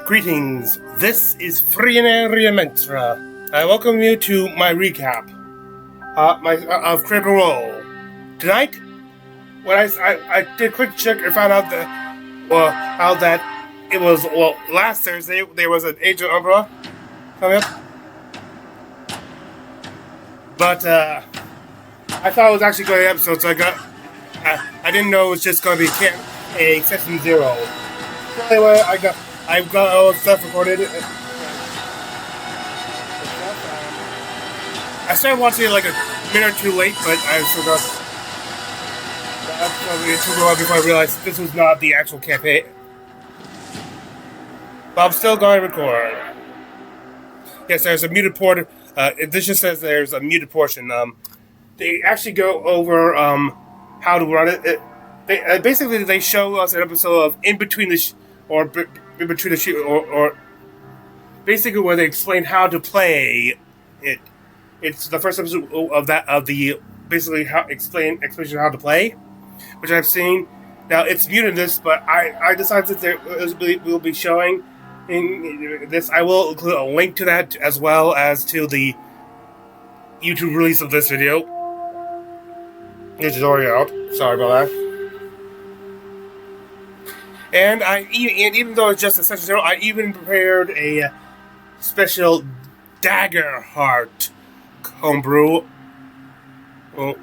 Greetings, this is Frienaria Mentra. I welcome you to my recap of Critical Role. Tonight, when I did a quick check and found out that it was, last Thursday there was an Age of Umbra coming up. But I thought it was actually going to be an episode, so I didn't know it was just going to be a Session 0. So anyway, I've got all the stuff recorded. I started watching it like a minute or two late, but I forgot. It took a while before I realized this was not the actual campaign. But I'm still going to record. Yes, there's a muted port. This just says there's a muted portion. They actually go over how to run it. Basically they show us an episode of in between the or basically where they explain how to play it. It's the first episode of the basically explanation of how to play, which I've seen. Now it's muted this, but I decided that we'll be showing in this. I will include a link to that as well as to the YouTube release of this video, which is already out. Sorry about that. And even though it's just a Session 0, I even prepared a special Daggerheart homebrew. Well,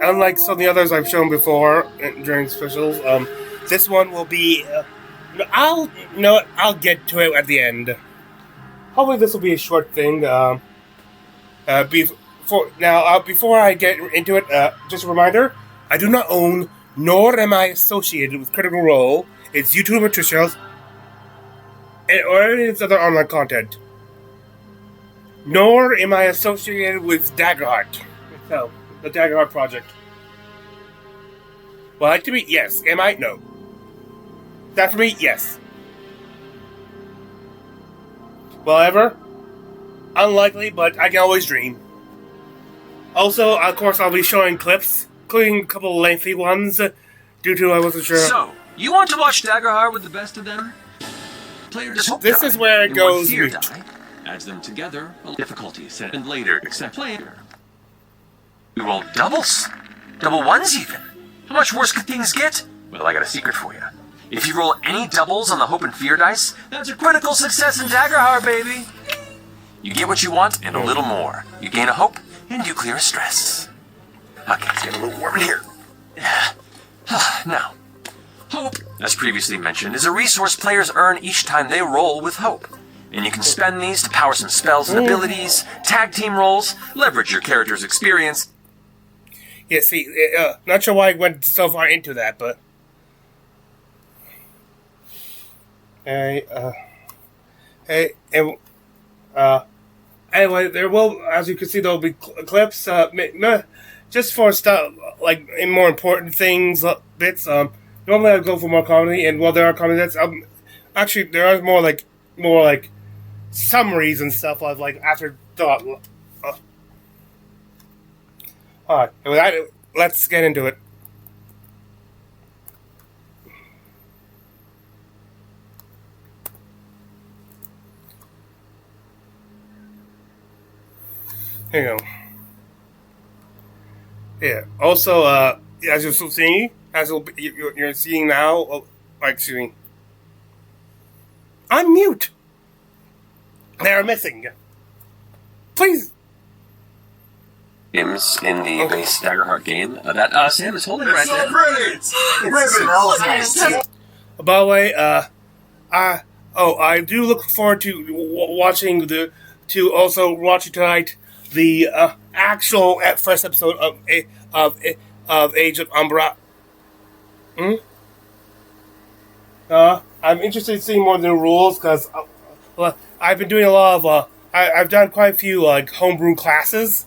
unlike some of the others I've shown before during specials, this one will be. I'll get to it at the end. Hopefully, this will be a short thing. Before I get into it, just a reminder: I do not own, nor am I associated with Critical Role, its YouTube materials, or any of its other online content. Nor am I associated with Daggerheart itself, the Daggerheart project. Well, like to be, yes. Am I? No. That for me, yes. Well, ever? Unlikely, but I can always dream. Also, of course, I'll be showing clips, including a couple lengthy ones, due to I wasn't sure. So, you want to watch Daggerheart with the best of them? This is where it goes mute. Adds them together, difficulty set and later, except later. We roll doubles. Double ones even. How much worse could things get? Well, I got a secret for you. If you roll any doubles on the Hope and Fear dice, that's a critical success in Daggerheart, baby. You get what you want and a little more. You gain a hope and you clear a stress. Okay, it's getting a little warm in here. Now, Hope, as previously mentioned, is a resource players earn each time they roll with Hope. And you can spend these to power some spells and abilities, tag team rolls, leverage your character's experience. Yeah, see, not sure why I went so far into that, but... Anyway, there will, as you can see, there will be clips, just for stuff, like, in more important things, bits. Normally I go for more comedy, and while there are comedy bits, actually, there are more like, summaries and stuff of, like, afterthought. Alright, let's get into it. Here you go. Yeah. Also, as you're seeing, you're seeing now, excuse me. I'm mute. They're missing. Please. Games in the base Daggerheart game that Sam is holding right there. By the way, I do look forward to watching tonight the actual first episode of Age of Umbra. I'm interested in seeing more of the rules because I've been doing a lot of I've done quite a few like homebrew classes,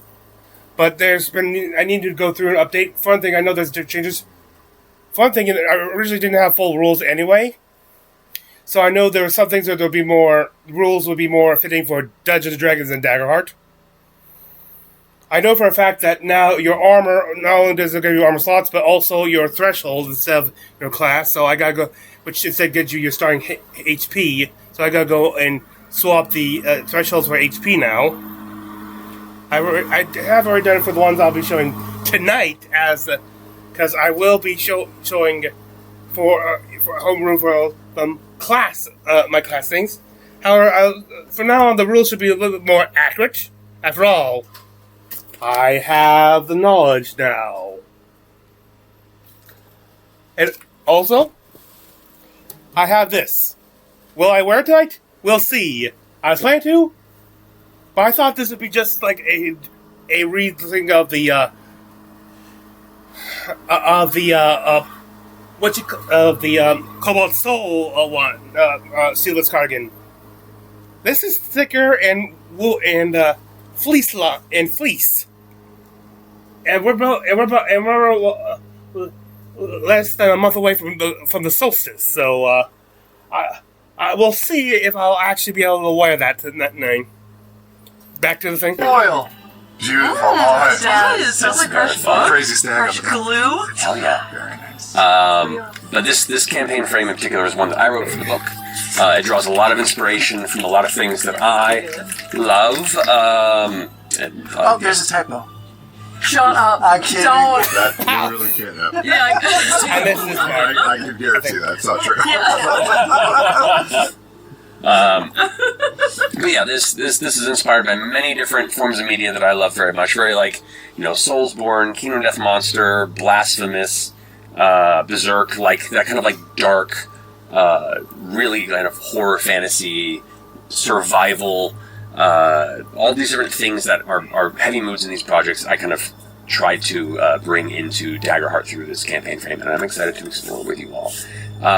but I need to go through and update. Fun thing, I know there's changes. Fun thing, I originally didn't have full rules anyway, so I know there were some things that rules would be more fitting for Dungeons and Dragons than Daggerheart. I know for a fact that now your armor, not only does it give you armor slots, but also your threshold instead of your class. So I gotta go, which instead gives you your starting HP. so I gotta go and swap the thresholds for HP now. I have already done it for the ones I'll be showing tonight, because I will be showing for Homebrew for my class things. However, for now on, the rules should be a little bit more accurate. After all, I have the knowledge now. And also, I have this. Will I wear it tonight? We'll see. I was planning to, but I thought this would be just like a reading of the Cobalt Soul one sealess cardigan. This is thicker and wool and fleece, and we're less than a month away from the solstice. So I will see if I'll actually be able to wear that night. Back to the thing. Oil. Beautiful. That sounds like fresh book. Crazy stag. Fresh glue. Hell yeah. Very nice. But this campaign frame in particular is one that I wrote for the book. It draws a lot of inspiration from a lot of things that I love. There's a typo. Shut up. I can't. Don't. That you really can't have. Yeah. I can guarantee that's not true. But yeah, this is inspired by many different forms of media that I love very much. Very Soulsborne, Kingdom Death Monster, Blasphemous, Berserk, like that kind of like dark, really kind of horror fantasy, survival, all these different things that are heavy moods in these projects. I kind of tried to bring into Daggerheart through this campaign frame, and I'm excited to explore with you all.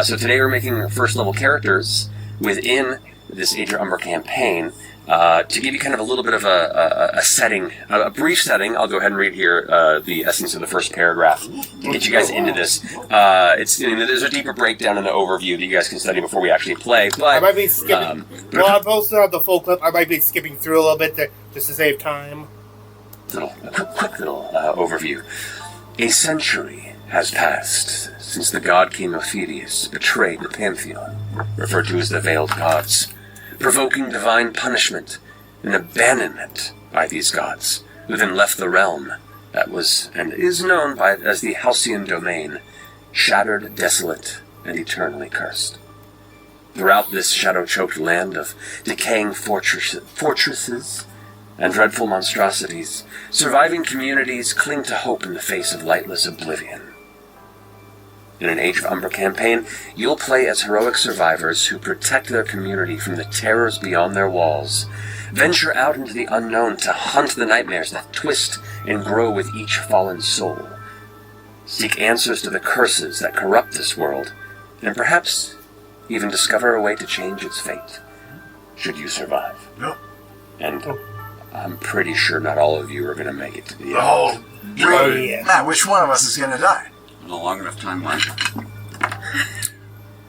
So today we're making first level characters within this Age of Umbra campaign. To give you kind of a little bit of a setting, a brief setting, I'll go ahead and read here the essence of the first paragraph to get you guys into this. There's a deeper breakdown in the overview that you guys can study before we actually play. But I might be skipping. I'm posting on the full clip. I might be skipping through a little bit just to save time. Quick little overview. A century has passed since the god King Ophidius betrayed the Pantheon, referred to as the Veiled Gods, provoking divine punishment and abandonment by these gods, who then left the realm that was and is known as the Halcyon Domain, shattered, desolate, and eternally cursed. Throughout this shadow-choked land of decaying fortresses and dreadful monstrosities, surviving communities cling to hope in the face of lightless oblivion. In an Age of Umbra campaign, you'll play as heroic survivors who protect their community from the terrors beyond their walls, venture out into the unknown to hunt the nightmares that twist and grow with each fallen soul, seek answers to the curses that corrupt this world, and perhaps even discover a way to change its fate, should you survive. No. And I'm pretty sure not all of you are going to make it to the end. Oh, Yeah. Matt, which one of us is going to die? In a long enough timeline.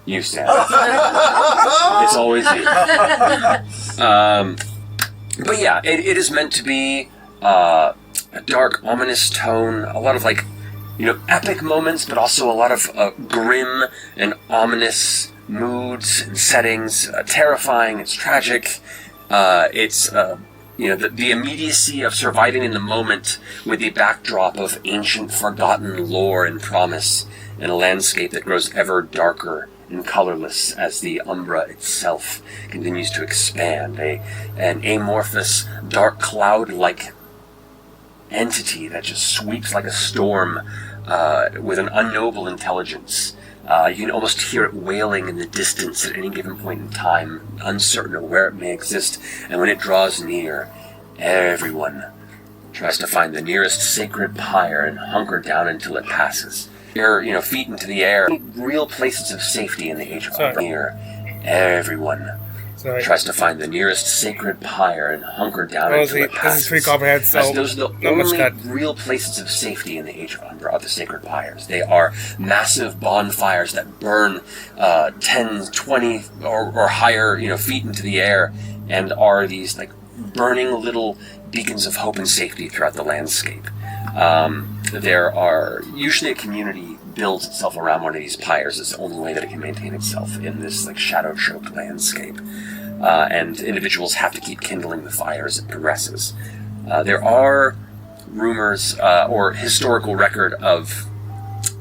You, Sam. It's always you. But yeah, it is meant to be a dark, ominous tone, a lot of epic moments, but also a lot of grim and ominous moods and settings. Terrifying, it's tragic. It's the immediacy of surviving in the moment with the backdrop of ancient forgotten lore and promise in a landscape that grows ever darker and colorless as the Umbra itself continues to expand. An amorphous, dark cloud-like entity that just sweeps like a storm with an unknowable intelligence. You can almost hear it wailing in the distance at any given point in time, uncertain of where it may exist, and when it draws near, everyone tries to find the nearest sacred pyre and hunker down until it passes. Your feet into the air, real places of safety in the Age of Umbra. Near, everyone tries to find the nearest sacred pyre and hunker down until it passes. This is pretty comprehensive. As those are the only real places of safety in the Age of Umbra are the sacred pyres. They are massive bonfires that burn 10, 20 or higher feet into the air, and are these burning little beacons of hope and safety throughout the landscape. There are usually a community builds itself around one of these pyres. It's the only way that it can maintain itself in this like shadow-choked landscape. And individuals have to keep kindling the fire as it progresses. There are rumors or historical record of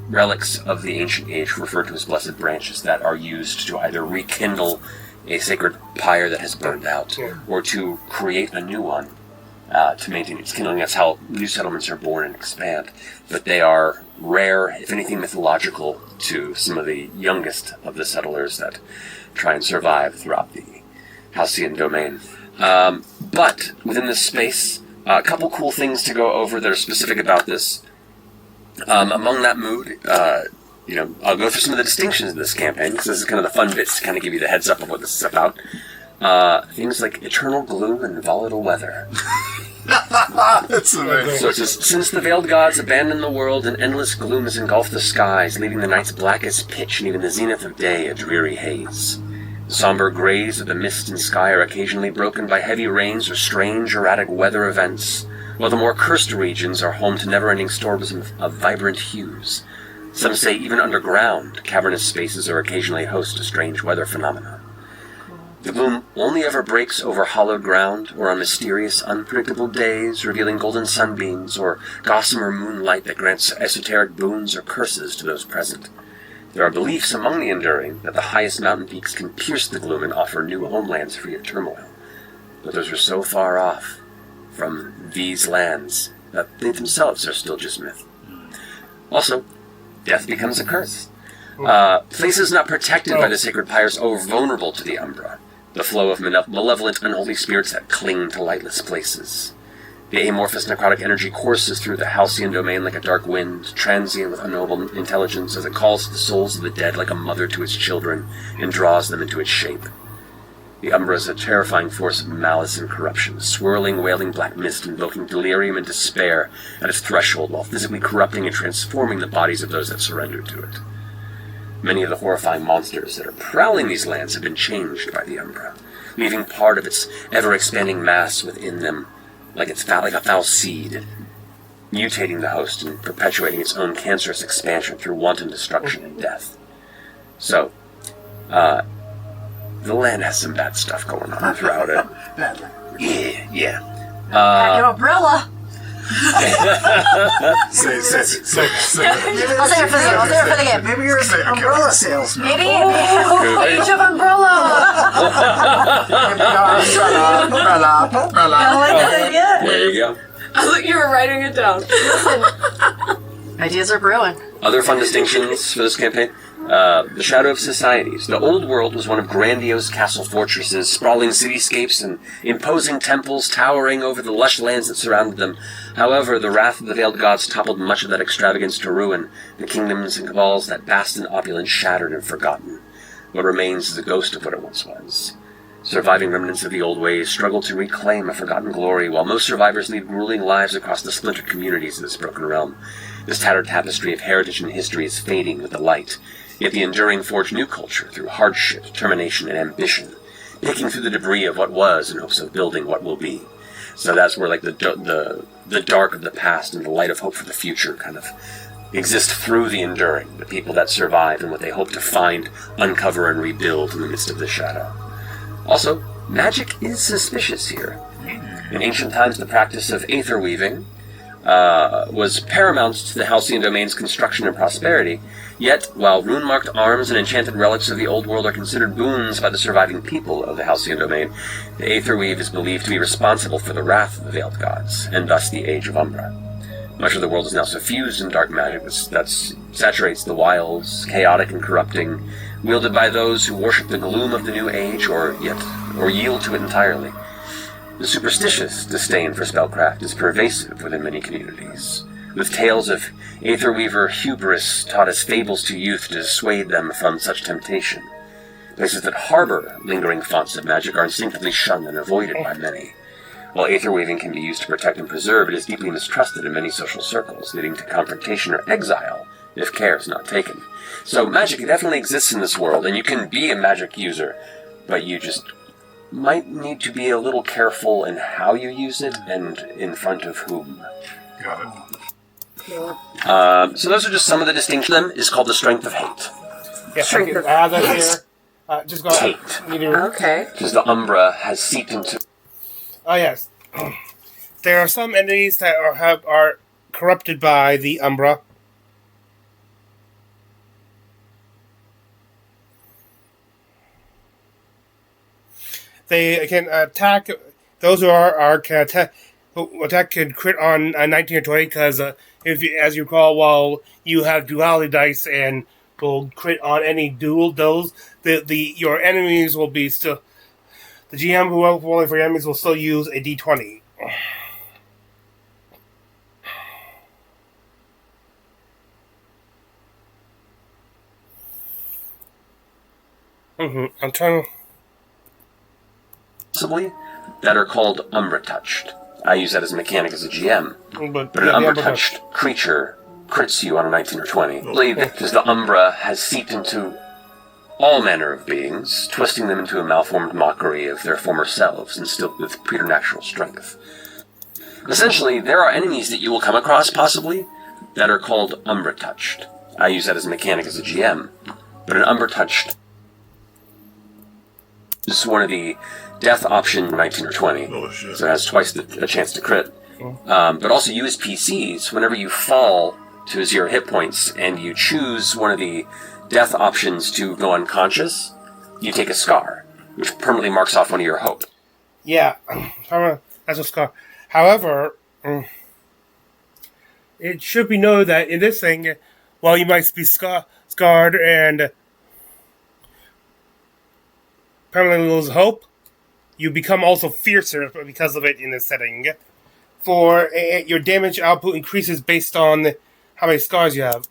relics of the ancient age, referred to as blessed branches, that are used to either rekindle a sacred pyre that has burned out, or to create a new one to maintain its kindling. That's how new settlements are born and expand. But they are rare, if anything mythological, to some of the youngest of the settlers that try and survive throughout the Halcyon domain. But within this space, a couple cool things to go over that are specific about this. Among that mood, I'll go through some of the distinctions of this campaign, because this is kind of the fun bits to kind of give you the heads up of what this is about. Things like eternal gloom and volatile weather. That's amazing. So it says, since the veiled gods abandon the world, an endless gloom has engulfed the skies, leaving the nights black as pitch, and even the zenith of day a dreary haze. The somber grays of the mist and sky are occasionally broken by heavy rains or strange, erratic weather events, while the more cursed regions are home to never-ending storms of vibrant hues. Some say even underground, cavernous spaces are occasionally host to strange weather phenomena. The gloom only ever breaks over hollowed ground, or on mysterious, unpredictable days, revealing golden sunbeams, or gossamer moonlight that grants esoteric boons or curses to those present. There are beliefs among the enduring that the highest mountain peaks can pierce the gloom and offer new homelands free of turmoil. But those are so far off from these lands that they themselves are still just myth. Also, death becomes a curse. Places not protected by the sacred pyres are vulnerable to the Umbra, the flow of malevolent, unholy spirits that cling to lightless places. The amorphous necrotic energy courses through the Halcyon domain like a dark wind, transient with unknowable intelligence, as it calls to the souls of the dead like a mother to its children and draws them into its shape. The Umbra is a terrifying force of malice and corruption, swirling, wailing black mist, invoking delirium and despair at its threshold, while physically corrupting and transforming the bodies of those that surrender to it. Many of the horrifying monsters that are prowling these lands have been changed by the Umbra, leaving part of its ever-expanding mass within them, like a foul seed, mutating the host and perpetuating its own cancerous expansion through wanton destruction and death. So, the land has some bad stuff going on throughout it. Badly. Yeah. Pack your umbrella. Say. I'll say it for the game. Maybe you're an umbrella salesman. Maybe. Age of Umbrella. There you go. I thought you were writing it down. Listen. Ideas are brewing. Other fun distinctions for this campaign. The Shadow of Societies. The old world was one of grandiose castle fortresses, sprawling cityscapes, and imposing temples towering over the lush lands that surrounded them. However, the wrath of the veiled gods toppled much of that extravagance to ruin. The kingdoms and cabals that basked in opulence shattered and forgotten. What remains is a ghost of what it once was. Surviving remnants of the old ways struggle to reclaim a forgotten glory, while most survivors lead grueling lives across the splintered communities of this broken realm. This tattered tapestry of heritage and history is fading with the light. Yet the enduring forge new culture through hardship, determination, and ambition, picking through the debris of what was in hopes of building what will be. So that's where like the dark of the past and the light of hope for the future kind of exist through the enduring, the people that survive and what they hope to find, uncover, and rebuild in the midst of the shadow. Also, magic is suspicious here. In ancient times, the practice of aether weaving was paramount to the Halcyon domain's construction and prosperity. Yet, while rune-marked arms and enchanted relics of the old world are considered boons by the surviving people of the Halcyon domain, the Aetherweave is believed to be responsible for the wrath of the veiled gods, and thus the Age of Umbra. Much of the world is now suffused in dark magic that saturates the wilds, chaotic and corrupting, wielded by those who worship the gloom of the new age or yield to it entirely. The superstitious disdain for spellcraft is pervasive within many communities, with tales of Aetherweaver hubris taught as fables to youth to dissuade them from such temptation. Places that harbor lingering fonts of magic are instinctively shunned and avoided by many. While aetherweaving can be used to protect and preserve, it is deeply mistrusted in many social circles, leading to confrontation or exile if care is not taken. So magic definitely exists in this world, and you can be a magic user, but you just might need to be a little careful in how you use it and in front of whom. Got it. So those are just some of the distinctions. Them is called the strength of hate. Yeah, Strength I of- have that here. Just go ahead. Hate. You do- Okay. Because the Umbra has seeped into... Oh yes, there are some entities that are corrupted by the Umbra. They can attack those who are can attack. Attack can crit on 19 or 20 because if you, as you recall, while you have duality dice and will crit on any dual those, the your enemies will be still. The GM who roll for your enemies will still use a D20. I'm trying to. Possibly, that are called Umbra touched. I use that as a mechanic as a GM. But an yeah, the Umbra Umbra touched creature crits you on a 19 or 20. Because the Umbra has seeped into all manner of beings, twisting them into a malformed mockery of their former selves, instilled with preternatural strength. Essentially, there are enemies that you will come across, possibly, that are called Umbra touched. I use that as a mechanic as a GM. But an Umbra touched is one of the death option 19 or 20. Oh, shit. So it has twice a chance to crit. But also you as PCs, whenever you fall to 0 hit points and you choose one of the death options to go unconscious, you take a scar, which permanently marks off one of your hope. Yeah, that's a scar. However, it should be noted that in this thing, while you might be scarred and permanently lose hope, you become also fiercer because of it in this setting. For your damage output increases based on how many scars you have.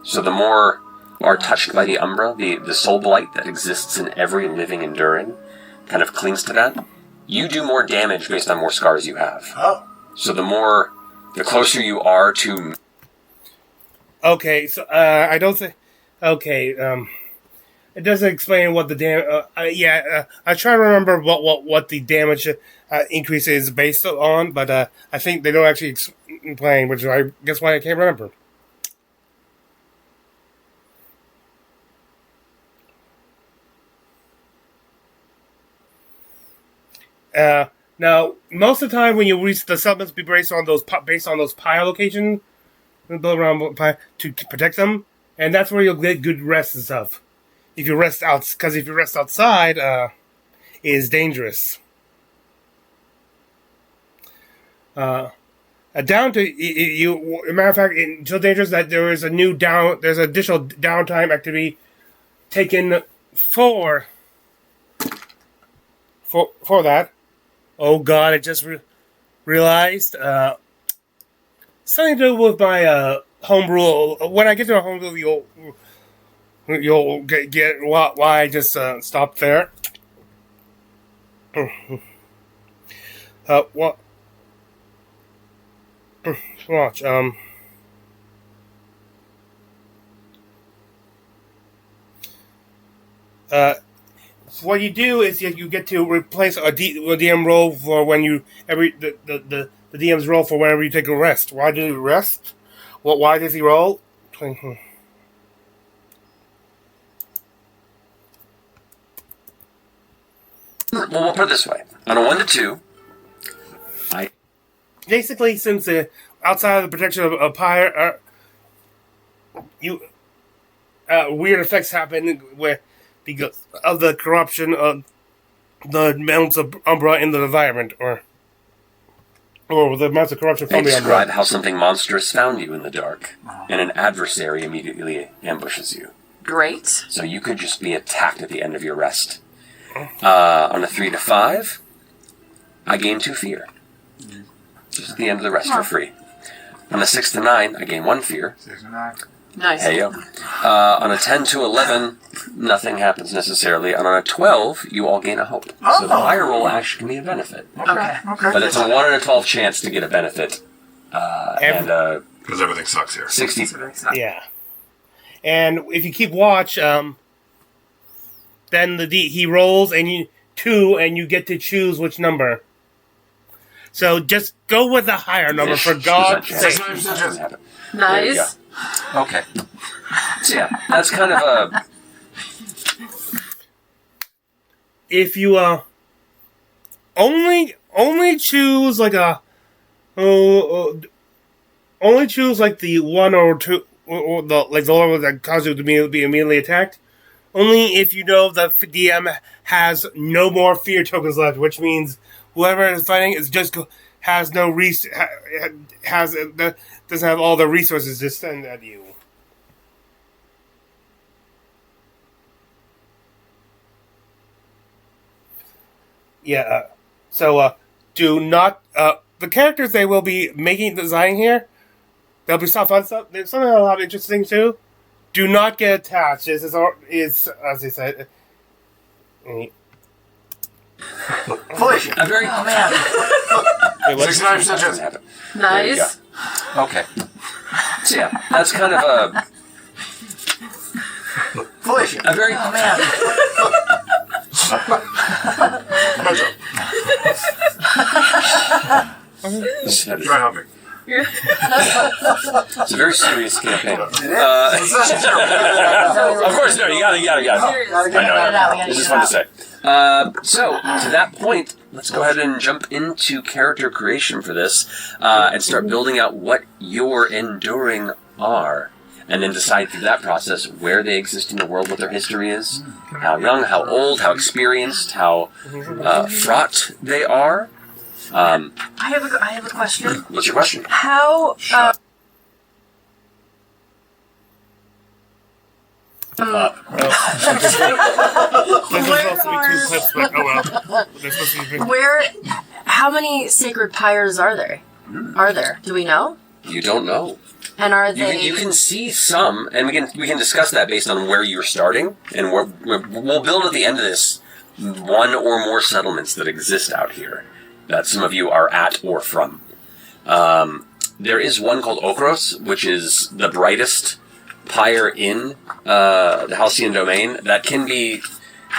So the more you are touched by the Umbra, the soul blight that exists in every living enduring, kind of clings to that, you do more damage based on more scars you have. Oh. So the closer you are to... Okay, so I don't think... Okay, it doesn't explain what the damage... I try to remember what the damage increase is based on, but I think they don't actually explain, which I guess why I can't remember. Now, most of the time when you reach the settlements, be based on those pile locations, build around pile to protect them, and that's where you'll get good rest and stuff. If you rest outside, it is dangerous. Down to you. As a matter of fact, it's so dangerous that there's additional downtime activity taken for that. Oh God! I just realized something to do with my homebrew. When I get to a homebrew, you'll get why I just stopped there. What? Watch. What you do is you get to replace a DM roll for when you the DM's roll for whenever you take a rest. Why do you rest? Why does he roll? Well, we'll put it this way: on a 1 to 2, Basically, since outside of the protection of pyre, weird effects happen where because of the corruption of the amounts of Umbra in the environment, or the amounts of corruption from the Umbra. describe how something monstrous found you in the dark, and an adversary immediately ambushes you. Great. So you could just be attacked at the end of your rest. On a 3 to 5, I gain 2 fear. Just at the end of the rest for free. On a 6 to 9, I gain 1 fear. 6 and 9. Nice. Hey yo. On a 10 to 11, nothing happens necessarily. And on a 12, you all gain a hope. So the higher roll actually can be a benefit. Okay. But it's a 1 in a 12 chance to get a benefit. And Because everything sucks here. 60. Yeah, and if you keep watch, then he rolls and you 2, and you get to choose which number. So just go with a higher number, for God's sake. 69%. Nice. Okay. So yeah, that's kind of a... If you only choose like only choose like the one or two or the one that causes you to be immediately attacked. Only if you know the DM has no more fear tokens left, which means whoever is fighting is just has no doesn't have all the resources to send at you. Yeah. So do not the characters they will be designing here. They'll be stuff. Something that'll have interesting too. Do not get attached. This is as they said. Felicia. A very... Oh man. Wait, what? 69% chance. Nice. Okay. So yeah, that's kind of a... Felicia. A very... Oh man. Try helping. It's a very serious campaign. Of course, no, you got it. I know. It's just fun to say. So, to that point, let's go ahead and jump into character creation for this, and start building out what your enduring are, and then decide through that process where they exist in the world, what their history is, how young, how old, how experienced, how fraught they are. I have a question. What's your question? How There's supposed to be two clips, but oh well. There's supposed to be how many sacred pyres are there? Do we know? You don't know. And are they? You can see some, and we can discuss that based on where you're starting, and we'll build at the end of this one or more settlements that exist out here that some of you are at or from. There is one called Okros, which is the brightest pyre in the Halcyon domain. That can be...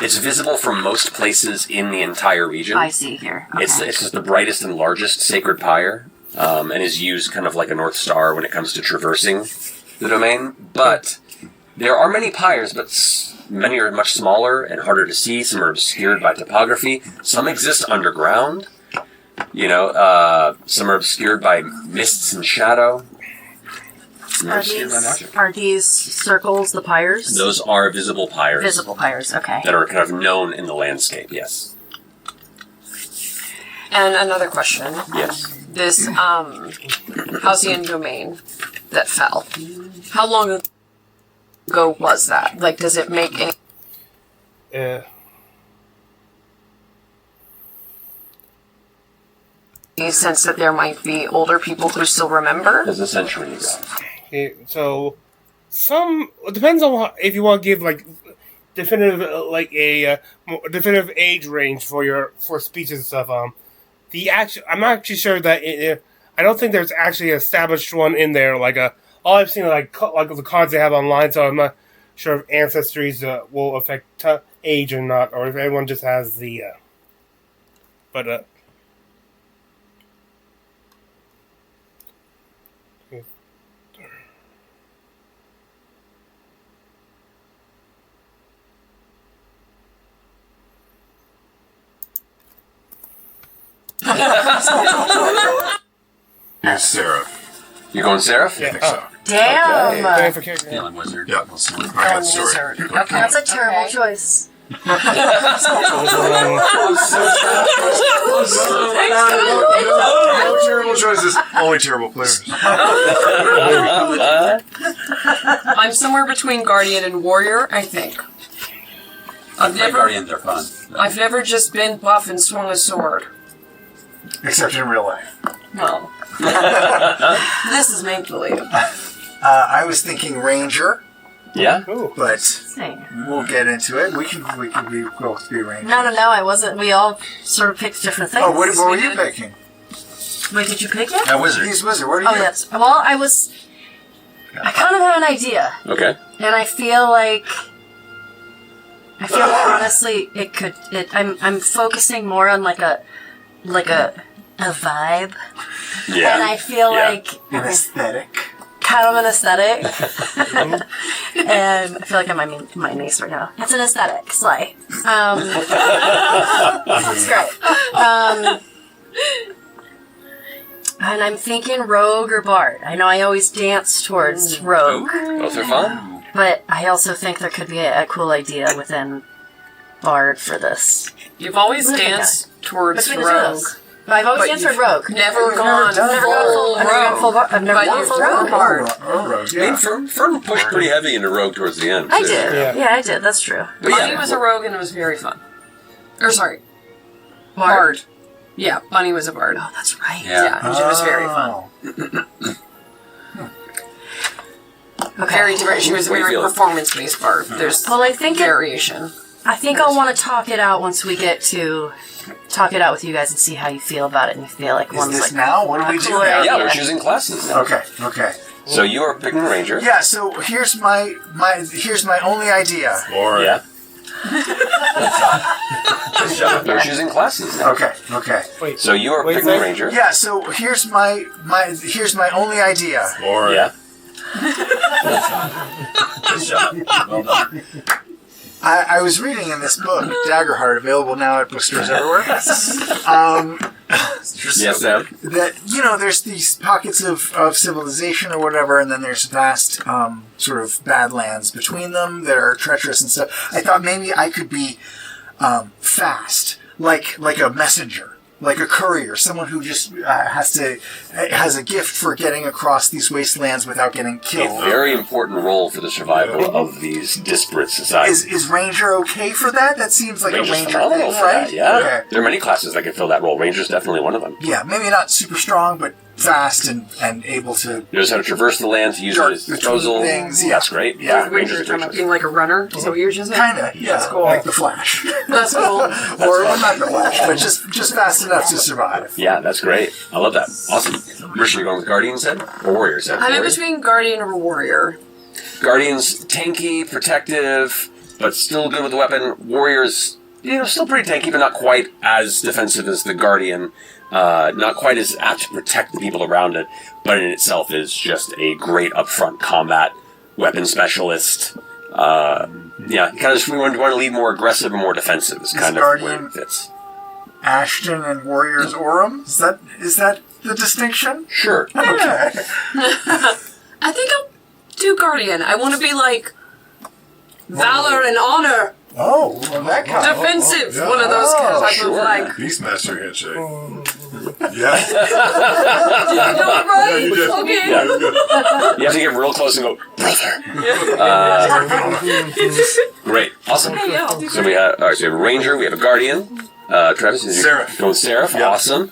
It's visible from most places in the entire region. I see here. Okay. It's just the brightest and largest sacred pyre, and is used kind of like a North Star when it comes to traversing the domain. But there are many pyres, but many are much smaller and harder to see. Some are obscured by topography. Some exist underground. Some are obscured by mists and shadow. Are these circles the pyres? Those are visible pyres. Visible pyres, okay. That are kind of known in the landscape, yes. And another question. Yes. This Halcyon domain that fell. How long ago was that? Like, does it make any... sense that there might be older people who still remember? There's a century ago. Okay, so it depends on if you want to give like definitive definitive age range for speeches and stuff. I'm not actually sure that I don't think there's actually an established one in there. All I've seen like the cards they have online, so I'm not sure if ancestries will affect age or not, or if everyone just has the. Here's Seraph. You're going Seraph? Yeah. I think so. Damn! Going for character. Feeling wizard. Yeah. I had Stuart. Okay. That's a terrible choice. No terrible choices, only terrible players. I'm somewhere between Guardian and Warrior, I think. Guardians are fun. I've never just been buff and swung a sword. Except in real life. No. This is make-believe. I was thinking Ranger, Yeah? but Dang. we'll get into it. We can be both be Ranger. No, I wasn't. We all sort of picked different things. Oh, what were you picking? Wait, did you pick it? Wizard. He's Wizard. What are Oh, you? yes. Well, I kind of have an idea, Okay. and I feel honestly, I'm focusing more on like a a vibe, Yeah. and I feel like An aesthetic. kind of an aesthetic. And I feel like I'm my niece right now. It's an aesthetic slay. It's great. And I'm thinking rogue or bard. I know I always dance towards rogue, Both are fun. but I also think there could be a cool idea within bard for this. You've always Look at danced towards Between the two of rogue. us. But I've always But danced toward you've rogue. Never gone done full I've never gone full rogue. bar- I've never But gone you've full done rogue. bard. Rogue, I mean, yeah. Fern pushed pretty heavy into Rogue towards the end. I too. did. Yeah. Yeah, I did. That's true. But Bunny yeah, was a rogue and it was very fun. Or sorry, bard. Yeah, Bunny was a bard. Oh, that's right. Yeah. It was very fun. Oh. Okay. Very different. She was a What do you very feel? performance-based bard. There's Well, I think variation. I think I'll want to talk it out once we get to talk it out with you guys and see how you feel about it and you feel like Is one's this like now? What do we do cool now? Yeah, idea. we're choosing classes now. Okay, okay. So you are picking Ranger. Yeah, so here's my only idea. Or Yeah. We're choosing classes now. Okay, okay. Wait. So you are Wait, picking say- Ranger. Yeah, so here's my only idea. or Yeah. well done. I was reading in this book, Daggerheart, available now at bookstores everywhere. Yes, Sam. That there's these pockets of civilization or whatever, and then there's vast sort of badlands between them that are treacherous and stuff. I thought maybe I could be fast, like a messenger, like a courier, someone who just has a gift for getting across these wastelands without getting A killed. very important role for the survival of these disparate societies. Is Ranger okay for that? That seems like Ranger's a Ranger phenomenal thing, for right? that, yeah. Okay. There are many classes that can fill that role. Ranger's definitely one of them. Yeah, maybe not super strong, but fast and able to. Knows how to traverse the land to use it Dart at his between disposal. things, yeah. That's great. Yeah. Yeah, When Ranger's you're a talking great about choice. being like a runner, is that what you were just saying? Kinda, yeah, That's cool. like the Flash, That's cool. or not the Flash, but just fast enough to survive. Yeah, that's great. I love that. Awesome. Rich, are you going with Guardian's head or Warrior's head? I'm in Warrior? between guardian or warrior. Guardian's tanky, protective, but still good with the weapon. Warrior's, still pretty tanky, but not quite as defensive as the Guardian. Not quite as apt to protect the people around it, but in itself is just a great upfront combat weapon specialist. Yeah, kind of just we want to lead more aggressive and more defensive is kind of where Guardian- it fits. Ashton and Warrior's Aurum. Is that the distinction? Sure. Okay. I think I'll do guardian. I want to be like valor and honor, Oh, well, that kind of. defensive. yeah. One of those kind of type sure. of like. Beastmaster handshake. Yeah. You know it right? You did. Okay. Yeah. You have to get real close and go, brother. Great. Awesome. Hey, yeah, I'll do So we have, all right, so we have a Ranger, we have a Guardian. Travis, is Seraph. Go with Seraph. Yeah. Awesome.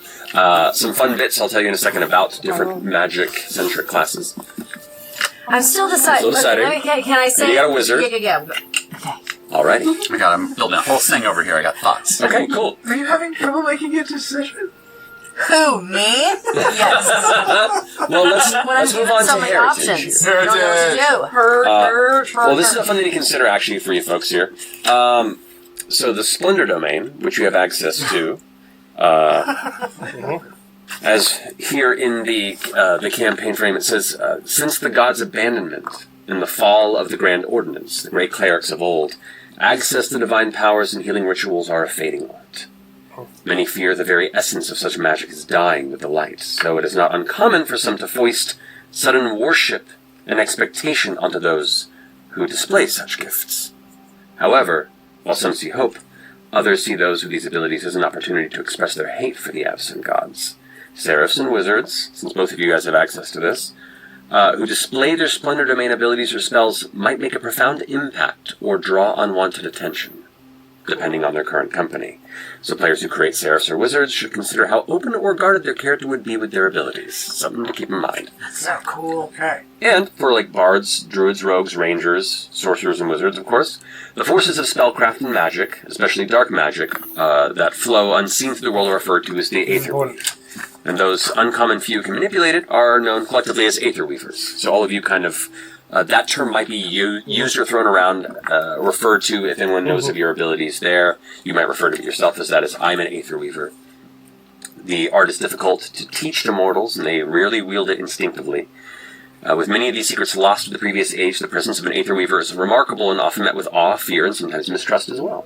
Some fun bits I'll tell you in a second about different magic-centric classes. I'm still deciding. Still deciding. Can I say? You got a wizard. Yeah. Alrighty. I got him building a whole thing over here. I got thoughts. Okay, cool. Are you having trouble making a decision? Who, me? Yes. Well, let's When I'm move given on so to many heritage options, here. I don't know what to do. Well, this is a fun thing to consider actually for you folks here. So the Splendor Domain, which you have access to, as here in the campaign frame, it says, since the gods' abandonment and the fall of the Grand Ordinance, the great clerics of old, access to divine powers and healing rituals are a fading light. Many fear the very essence of such magic is dying with the light, so it is not uncommon for some to foist sudden worship and expectation onto those who display such gifts. However, while some see hope, others see those with these abilities as an opportunity to express their hate for the absent gods. Seraphs and wizards, since both of you guys have access to this, who display their Splendor Domain abilities or spells might make a profound impact or draw unwanted attention, depending on their current company. So players who create Seraphs or wizards should consider how open or guarded their character would be with their abilities. Something to keep in mind. That's so cool. Okay. And for like bards, druids, rogues, rangers, sorcerers, and wizards, of course, the forces of spellcraft and magic, especially dark magic, that flow unseen through the world are referred to as the Aether Weave. And those uncommon few who can manipulate it are known collectively as Aether Weavers. So all of you kind of, that term might be used or thrown around, referred to if anyone knows of your abilities there. You might refer to yourself as that, as I'm an Aether Weaver. The art is difficult to teach to mortals, and they rarely wield it instinctively. With many of these secrets lost to the previous age, the presence of an Aether Weaver is remarkable and often met with awe, fear, and sometimes mistrust as well.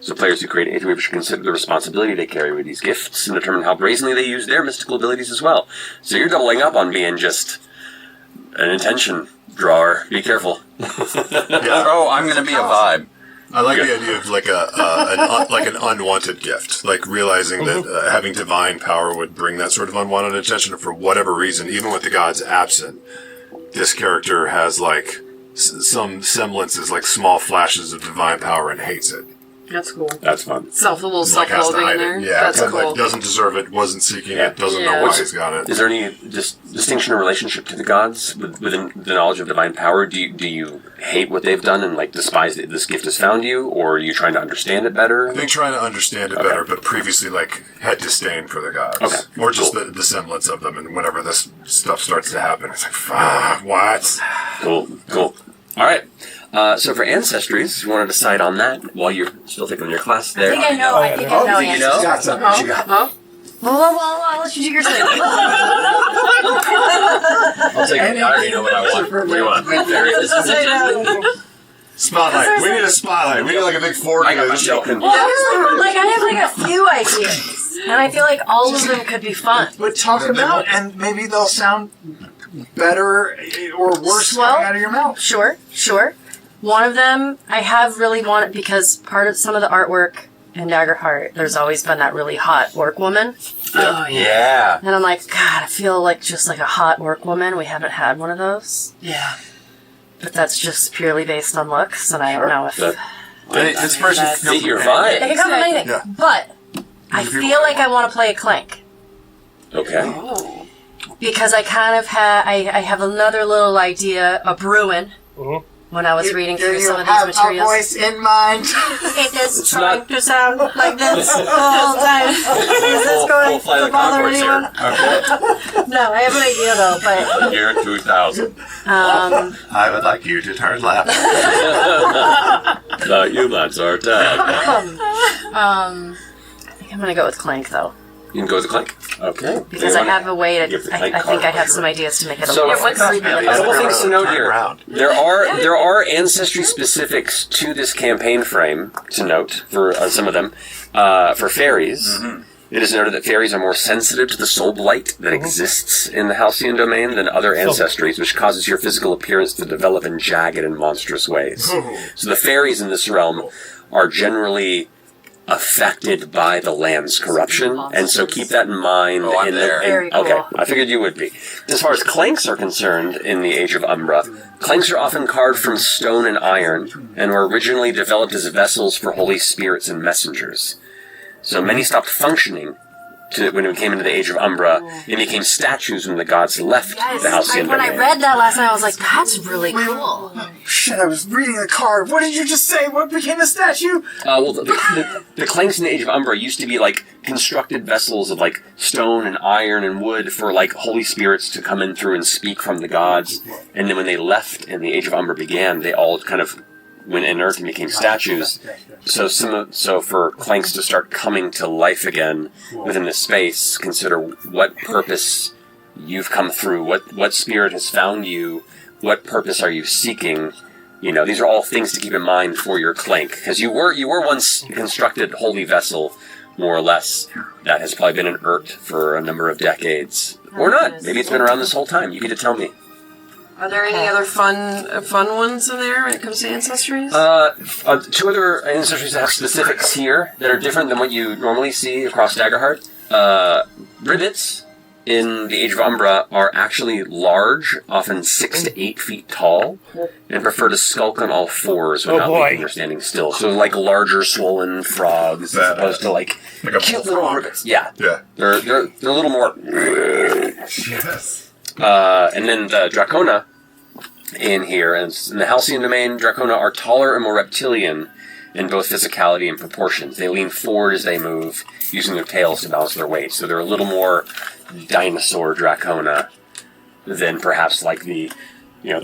So players who create Aether Weaver should consider the responsibility they carry with these gifts and determine how brazenly they use their mystical abilities as well. So you're doubling up on being just an intention drawer. Be careful. Oh, I'm going to be a vibe. I like the idea of like an unwanted gift, like realizing that having divine power would bring that sort of unwanted attention. And for whatever reason, even with the gods absent, this character has like some semblances, like small flashes of divine power, and hates it. That's cool. That's fun. A little Like has to self-loathing in hide there. it. Yeah, That's like, cool. doesn't deserve it, wasn't seeking it, doesn't know Yeah. why he's got it. Is there any distinction or relationship to the gods within the knowledge of divine power? Do you hate what they've done and like despise that this gift has found you, or are you trying to understand it better? I think trying to understand it better, but previously like had disdain for the gods, Okay. or just the semblance of them. And whenever this stuff starts to happen, it's like, fuck, what? Cool. All right. So for ancestries, you want to decide on that while you're still thinking on your class there. I think I know. I think I know. You know? Got something. She got Huh? Well, I'll let you do your thing. I'll take it. I already know what I want. What do you want? There it is. Spotlight. We need a spotlight. We need like a big 40. I got my token. Well, I have like a few ideas, and I feel like all of them could be fun. But talk about, and maybe they'll sound better or worse Well, coming out of your mouth. Sure. One of them I have really wanted because part of some of the artwork in Daggerheart, there's always been that really hot orc woman. Oh, Yeah. And I'm like, God, I feel like just like a hot orc woman. We haven't had one of those. Yeah. But that's just purely based on looks, and I don't know if... This person Fit your It vibe. can come from anything. Yeah. But I feel like I want to play a Clank. Okay. Because I kind of I have another little idea, a brewing, when I was reading through some of these materials. A voice in mind. It is trying to sound like this the whole time. Is this going Fly to the bother Concourse here. anyone? No, I have an idea though, but Year 2000. I would like you to turn left. The humans are dead. I think I'm gonna go with Clank though. You can go with the clank. Okay. Because I have a way give to the Clank I think I card. have some ideas to make it a So- little Yeah, more creepy. A couple things to note here. Around. There are ancestry specifics to this campaign frame to note for some of them. For fairies, it is noted that fairies are more sensitive to the soul blight that exists in the Halcyon domain than other ancestries, which causes your physical appearance to develop in jagged and monstrous ways. So the fairies in this realm are generally affected by the land's corruption, and so keep that in mind. Oh, I'm there. Very cool. Okay, I figured you would be. As far as clanks are concerned in the Age of Umbra, clanks are often carved from stone and iron, and were originally developed as vessels for holy spirits and messengers. So many stopped functioning when we came into the Age of Umbra, and became statues when the gods left the Halcyon When I domain. read that last night, I was like, that's really cool. Shit, I was reading the card. What did you just say? What became a statue? Well, the clanks in the Age of Umbra used to be like constructed vessels of like stone and iron and wood for like holy spirits to come in through and speak from the gods. And then when they left and the Age of Umbra began, they all kind of went inert and became statues. So for clanks to start coming to life again within this space, consider what purpose you've come through, what spirit has found you, what purpose are you seeking. You know, these are all things to keep in mind for your clank, because you were once a constructed holy vessel, more or less, that has probably been inert for a number of decades. Or not. Maybe it's been around this whole time. You get to tell me. Are there any other fun ones in there when it comes to ancestries? Two other ancestries that have specifics here that are different than what you normally see across Daggerheart. Ribbits in the Age of Umbra are actually large, often 6 to 8 feet tall, and prefer to skulk on all fours without boy. leaping or standing still. So like larger, swollen frogs, as opposed to like a cute little frog. ribbits. Yeah, Yeah. they're a little more. Yes. And then the Dracona in here, and in the Halcyon domain, Dracona are taller and more reptilian in both physicality and proportions. They lean forward as they move, using their tails to balance their weight. So they're a little more dinosaur Dracona than perhaps like the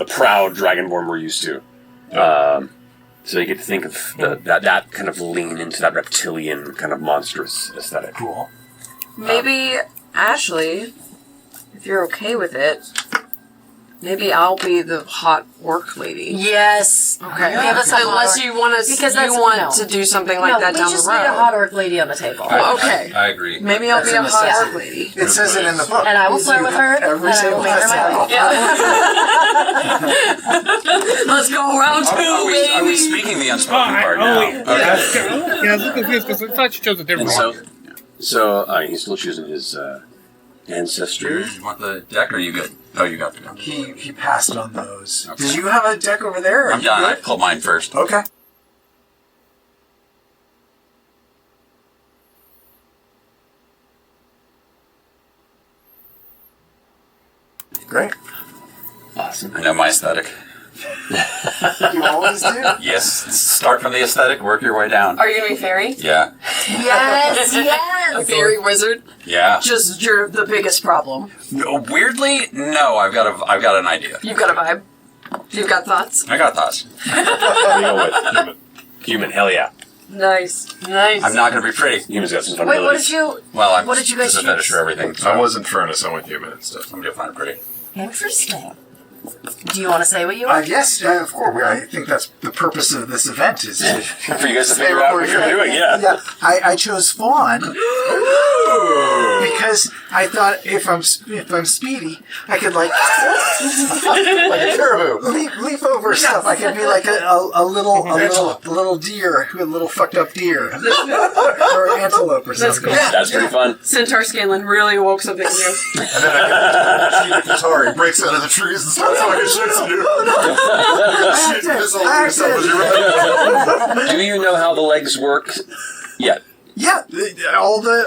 proud Dragonborn we're used to. So you get to think of that kind of lean into that reptilian kind of monstrous aesthetic. Cool. Maybe, Ashley, if you're okay with it, maybe I'll be the hot work lady. Yes. Okay. Give us a Unless hot you want to, Because that's- you want no. to do something like that we down just the road. need a hot orc lady on the table. Okay. I agree. Maybe I'll That's be a a hot necessity. orc lady. It says it in the book. And I will flirt with her, Every and I will table make her has my that. wife. Let's go round two, Are we baby. speaking the unspoken part now? wait. Yeah, I was looking confused because I thought she chose a different one. So he's still choosing his ancestry. You want the deck, or you good? Oh, you got the deck. He passed on those. Okay. Did you have a deck over there? I'm done. I pulled mine first. Okay. Great. Awesome. I know my aesthetic. You always do. Yes, start from the aesthetic, work your way down. Are you going to be fairy? Yeah. Yes, A yes. fairy wizard? Yeah. Just you're the biggest problem. No, weirdly, no. I've got an idea. You've got a vibe. You've got thoughts. I got thoughts. Human, hell yeah. Nice. Nice. I'm not going to be pretty. Human's got some fun Wait, what abilities. did you... Well, I'm What did you guys just a fetish choose? for everything. So I wasn't furnace, I went human and stuff. I'm going to find it pretty. Interesting. Do you want to say what you are? Yes, of course. I think that's the purpose of this event is to For you guys to figure out what you're doing, yeah. Yeah, I chose fawn because I thought if I'm speedy, I could like Like a caribou. leap over stuff. I could be like a little deer, a little fucked up deer, or antelope or something. That's pretty fun. Centaur Scanlan really awoke something new. And then I get the guitar, he breaks out of the trees and starts fucking shooting you. Shooting missiles at yourself as you run. Do you know how the legs work yet? Yeah, all the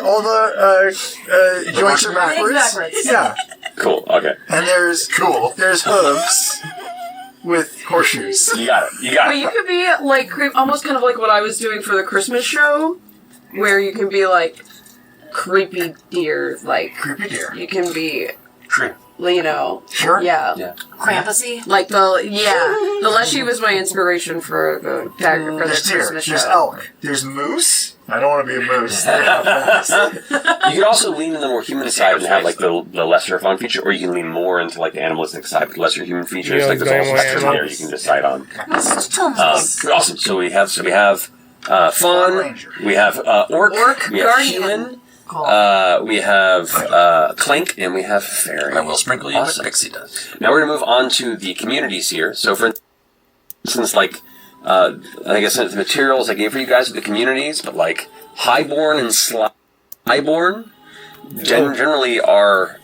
joints are backwards. Backwards. Yeah, Cool, okay. and there's hooves with horseshoes. You got it. But you could be like almost kind of like what I was doing for the Christmas show, where you can be like creepy deer, like Creepy deer. you can be, True. you know, Sure. yeah. Krampusy? Like the Leshy was my inspiration for the dagger for the There's deer. Christmas There's show. elk. There's moose. I don't want to be a moose. You could also lean in the more human side and have like the lesser fun feature, or you can lean more into like the animalistic side with lesser human features. Yeah, like there's also going spectrum animals. there you can decide on. Thomas. Awesome. So we have fawn, Ranger. we have orc, we have guardian. human, Cool. we have clink, and we have fairy. I will sprinkle you Awesome. with pixie dust. Now we're going to move on to the communities here. So for instance, like, I think I sent the materials I gave for you guys with the communities, but like Highborn and Slyborn generally are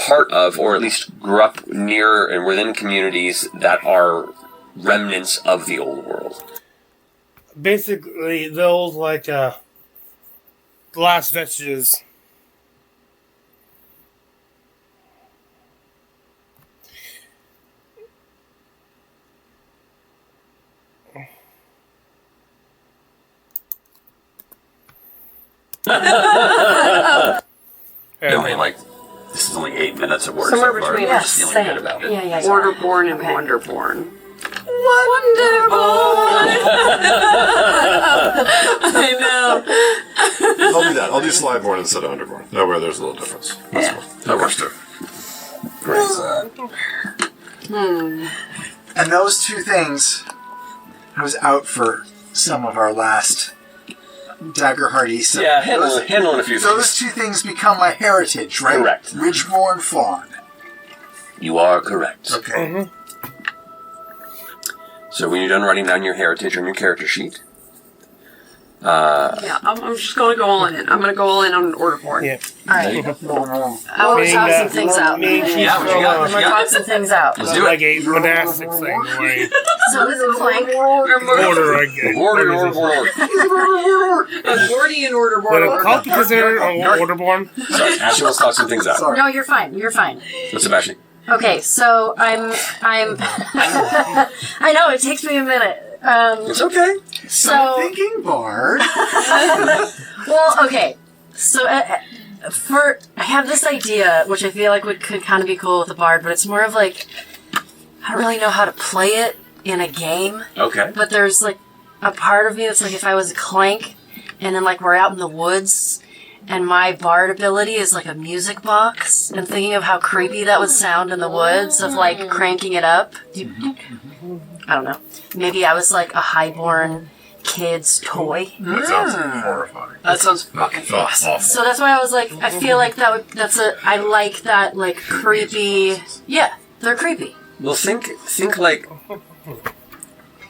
part of, or at least grew up near and within communities that are remnants of the old world. Basically, those like glass vestiges. Only like, this is only 8 minutes of work Somewhere so far. between I'm Yes, just feeling same. good about it. Yeah. Orderborn and Wonderborn. I know. I'll do that. I'll do Slyborn instead of Underborn. That way there's a little difference. That's cool. That works too. And those two things, I was out for some of our last Daggerheart stuff. Yeah, handling a few things. Those two things become my heritage, right? Correct. Ridgeborn Fawn. You are correct. Okay. So when you're done writing down your heritage on your character sheet, Yeah, I'm just going to go all in. I'm going to go all in on Orderborn. Yeah. Alright. I want to Being talk that- some things out. being Yeah, what you got? I'm What you going to got? talk some things out. Let's do like it. a monastic thing. Like, So with Clank, order, I guess. order. A Gordian Would a Orderborn. cult be considered orderborn? Sorry, Ashley, let's talk some things out. Sorry. no, you're fine. You're fine. What's up, Ashley? Okay, so I'm. I know it takes me a minute. It's okay. So Thinking Bard. well, okay. So I have this idea, which I feel like could kind of be cool with the bard, but it's more of like I don't really know how to play it in a game. Okay. But there's like a part of me that's like if I was a Clank, and then like we're out in the woods, and my bard ability is like a music box, and thinking of how creepy that would sound in the woods of like cranking it up. I don't know. Maybe I was like a highborn kid's toy. That sounds horrifying. That sounds fucking awesome. So that's why I was like, I feel like I like that like creepy. Yeah, they're creepy. Well, think like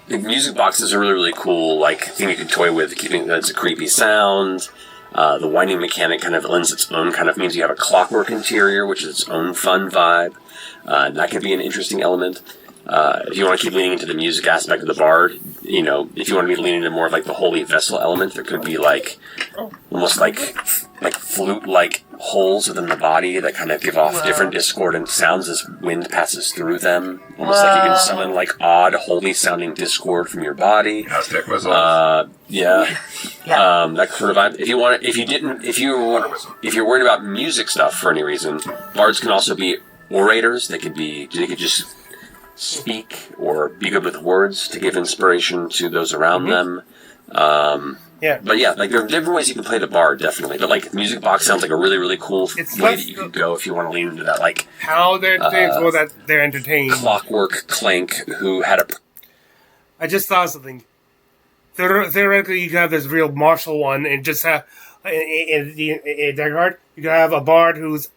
music boxes are really cool. Like thing you can toy with, keeping that's a creepy sound. The winding mechanic kind of lends its own kind of means you have a clockwork interior, which is its own fun vibe. That could be an interesting element. If you want to keep leaning into the music aspect of the bard, you know, if you want to be leaning into more of like the holy vessel element, there could be like almost like flute-like holes within the body that kind of give off different discordant sounds as wind passes through them. Almost like you can summon like odd, holy-sounding discord from your body. Aztec whistles. Yeah. That sort of vibe. If you're worried about music stuff for any reason, bards can also be orators. They could just speak or be good with words to give inspiration to those around them. But yeah, like there are different ways you can play the bard, definitely. But like music box sounds like a really, really cool way that you could go if you want to lean into that. Like how they're that they're entertained. Clockwork Clank, who had a. I just thought of something. Theoretically, you could have this real martial one, and just have in Daggerheart, you could have a bard who's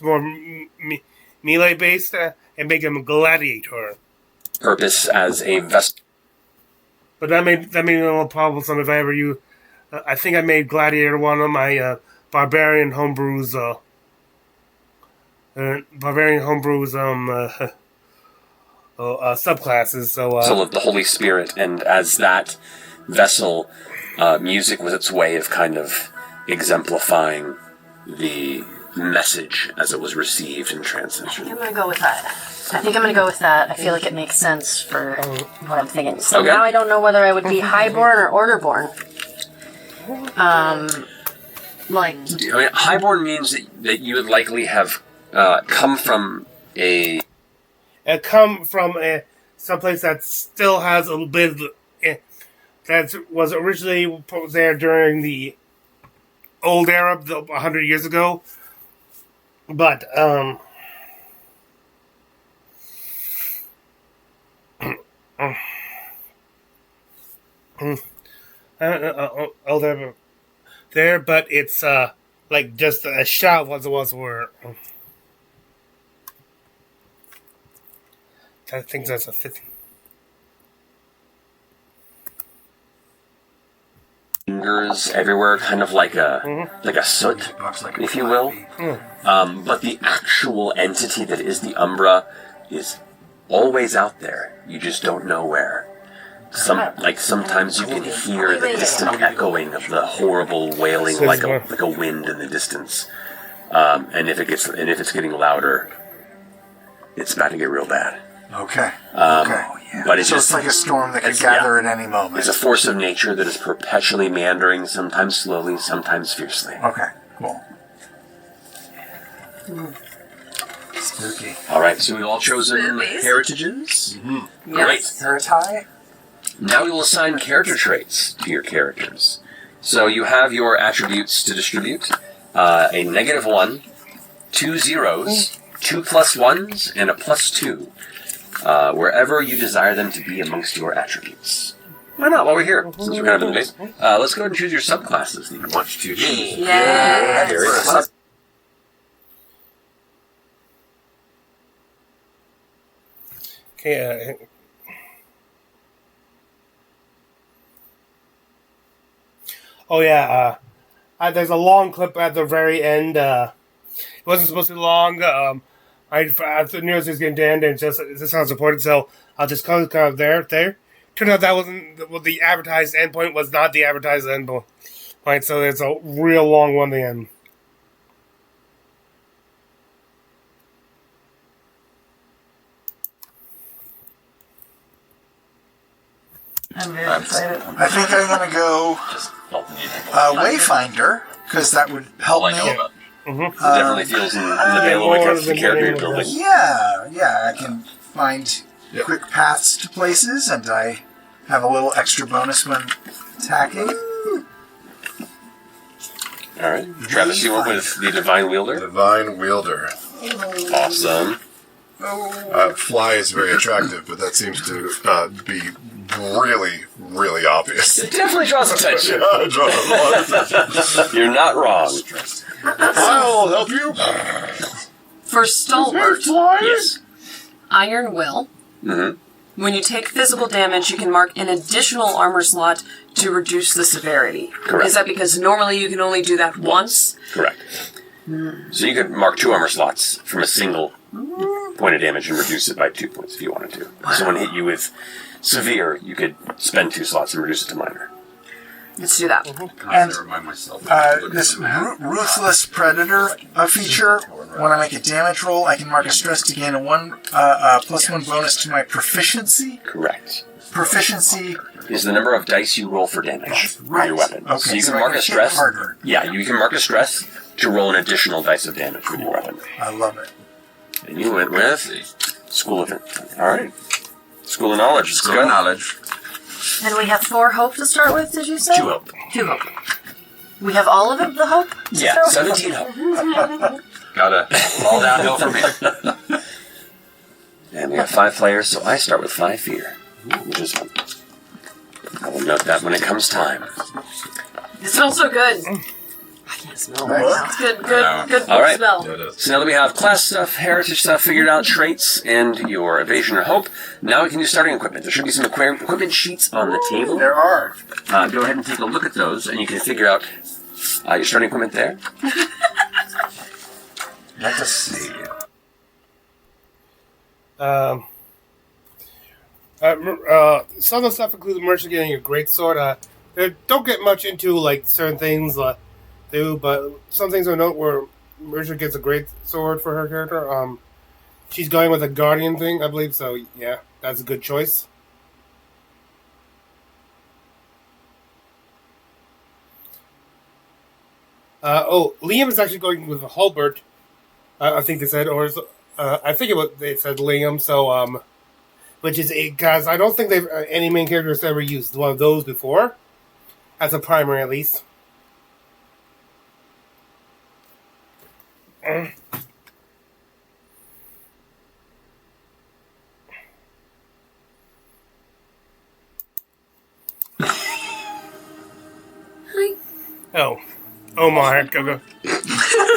more melee based, and make him a gladiator. Purpose as a vessel. But that made me a little troublesome if I ever use. I think I made gladiator one of my barbarian homebrews. Subclasses. So of the Holy Spirit, and as that vessel, music was its way of kind of exemplifying the message as it was received in translation. I think I'm going to go with that. I feel like it makes sense for what I'm thinking. So now I don't know whether I would be highborn or orderborn. Highborn means that you would likely have come from someplace that still has a little bit of that was originally there during the old era, 100 years ago. But there, but it's like just a shout was it was where I think that's a fit. Fingers everywhere, kind of like a soot, if you will. But the actual entity that is the Umbra is always out there. You just don't know where. Sometimes you can hear the distant echoing of the horrible wailing, like a wind in the distance. And if it's getting louder, it's about to get real bad. Okay. But it's just like a storm that could gather at any moment. It's a force of nature that is perpetually meandering, sometimes slowly, sometimes fiercely. Okay, cool. Spooky. All right, so we've all chosen heritages. Mm-hmm. Great. Heritage. Now we will assign character traits to your characters. So you have your attributes to distribute: a -1, 2 zeros, 2 +1s, and a +2. Wherever you desire them to be amongst your attributes. Why not, while we're here, since we're kind of in the base? Let's go ahead and choose your subclasses that you want to choose. Yeah. Okay. There's a long clip at the very end. It wasn't supposed to be long. I knew it was getting to end, and this sounds important, so I'll just kind of there. Turned out that wasn't the advertised endpoint was not the advertised endpoint. Right, so it's a real long one at the end. I'm very excited. I think I'm going to go Wayfinder, because that would help me. It definitely feels in the middle when it comes to character building. Yeah, I can find quick paths to places, and I have a little extra bonus when attacking. All right. Travis, you went with the Divine Wielder. Divine Wielder. Awesome. Fly is very attractive, but that seems to be really, really obvious. It definitely draws attention. I draw a lot of attention. You're not wrong. I'll help you. For Stalwart, Yes. Iron Will. Mm-hmm. When you take physical damage, you can mark an additional armor slot to reduce the severity. Correct. Is that because normally you can only do that once? Correct. So you could mark 2 armor slots from a single point of damage and reduce it by 2 points if you wanted to. If someone hit you with severe, you could spend 2 slots and reduce it to minor. Let's do that. I have to remind myself. This Ruthless Predator feature, when I make a damage roll, I can mark a stress to gain a +1 bonus to my proficiency. Correct. Proficiency. Is the number of dice you roll for damage with your weapon. Okay, So you so can I mark can a hit stress. harder. Yeah, you can mark a stress to roll an additional dice of damage with your weapon. I love it. And you went with School of... All right. School of Knowledge. Let's School go. of knowledge. And we have 4 hope to start with, did you say? 2 hope. 2 hope. We have all of it, the hope? to Yeah, start with? 17 hope. Gotta fall downhill from here. And we have 5 players, so I start with 5 fear, which is fun. I will note that when it comes time. It smells so good. I can't smell it right now. It's good All right. smell. So now that we have class stuff, heritage stuff figured out, traits, and your evasion or hope, now we can do starting equipment. There should be some equipment sheets on the table. There are. Go ahead and take a look at those, and you can figure out your starting equipment there. Let us see. Some of the stuff includes merchant getting a great sword. They don't get much into like certain things do, but some things I note where merchant gets a great sword for her character. She's going with a guardian thing, I believe. So yeah, that's a good choice. Liam is actually going with a halberd. I think they said, or I think they said Liam. So which is because I don't think they've any main characters ever used one of those before, as a primary at least. Oh, Omar, go.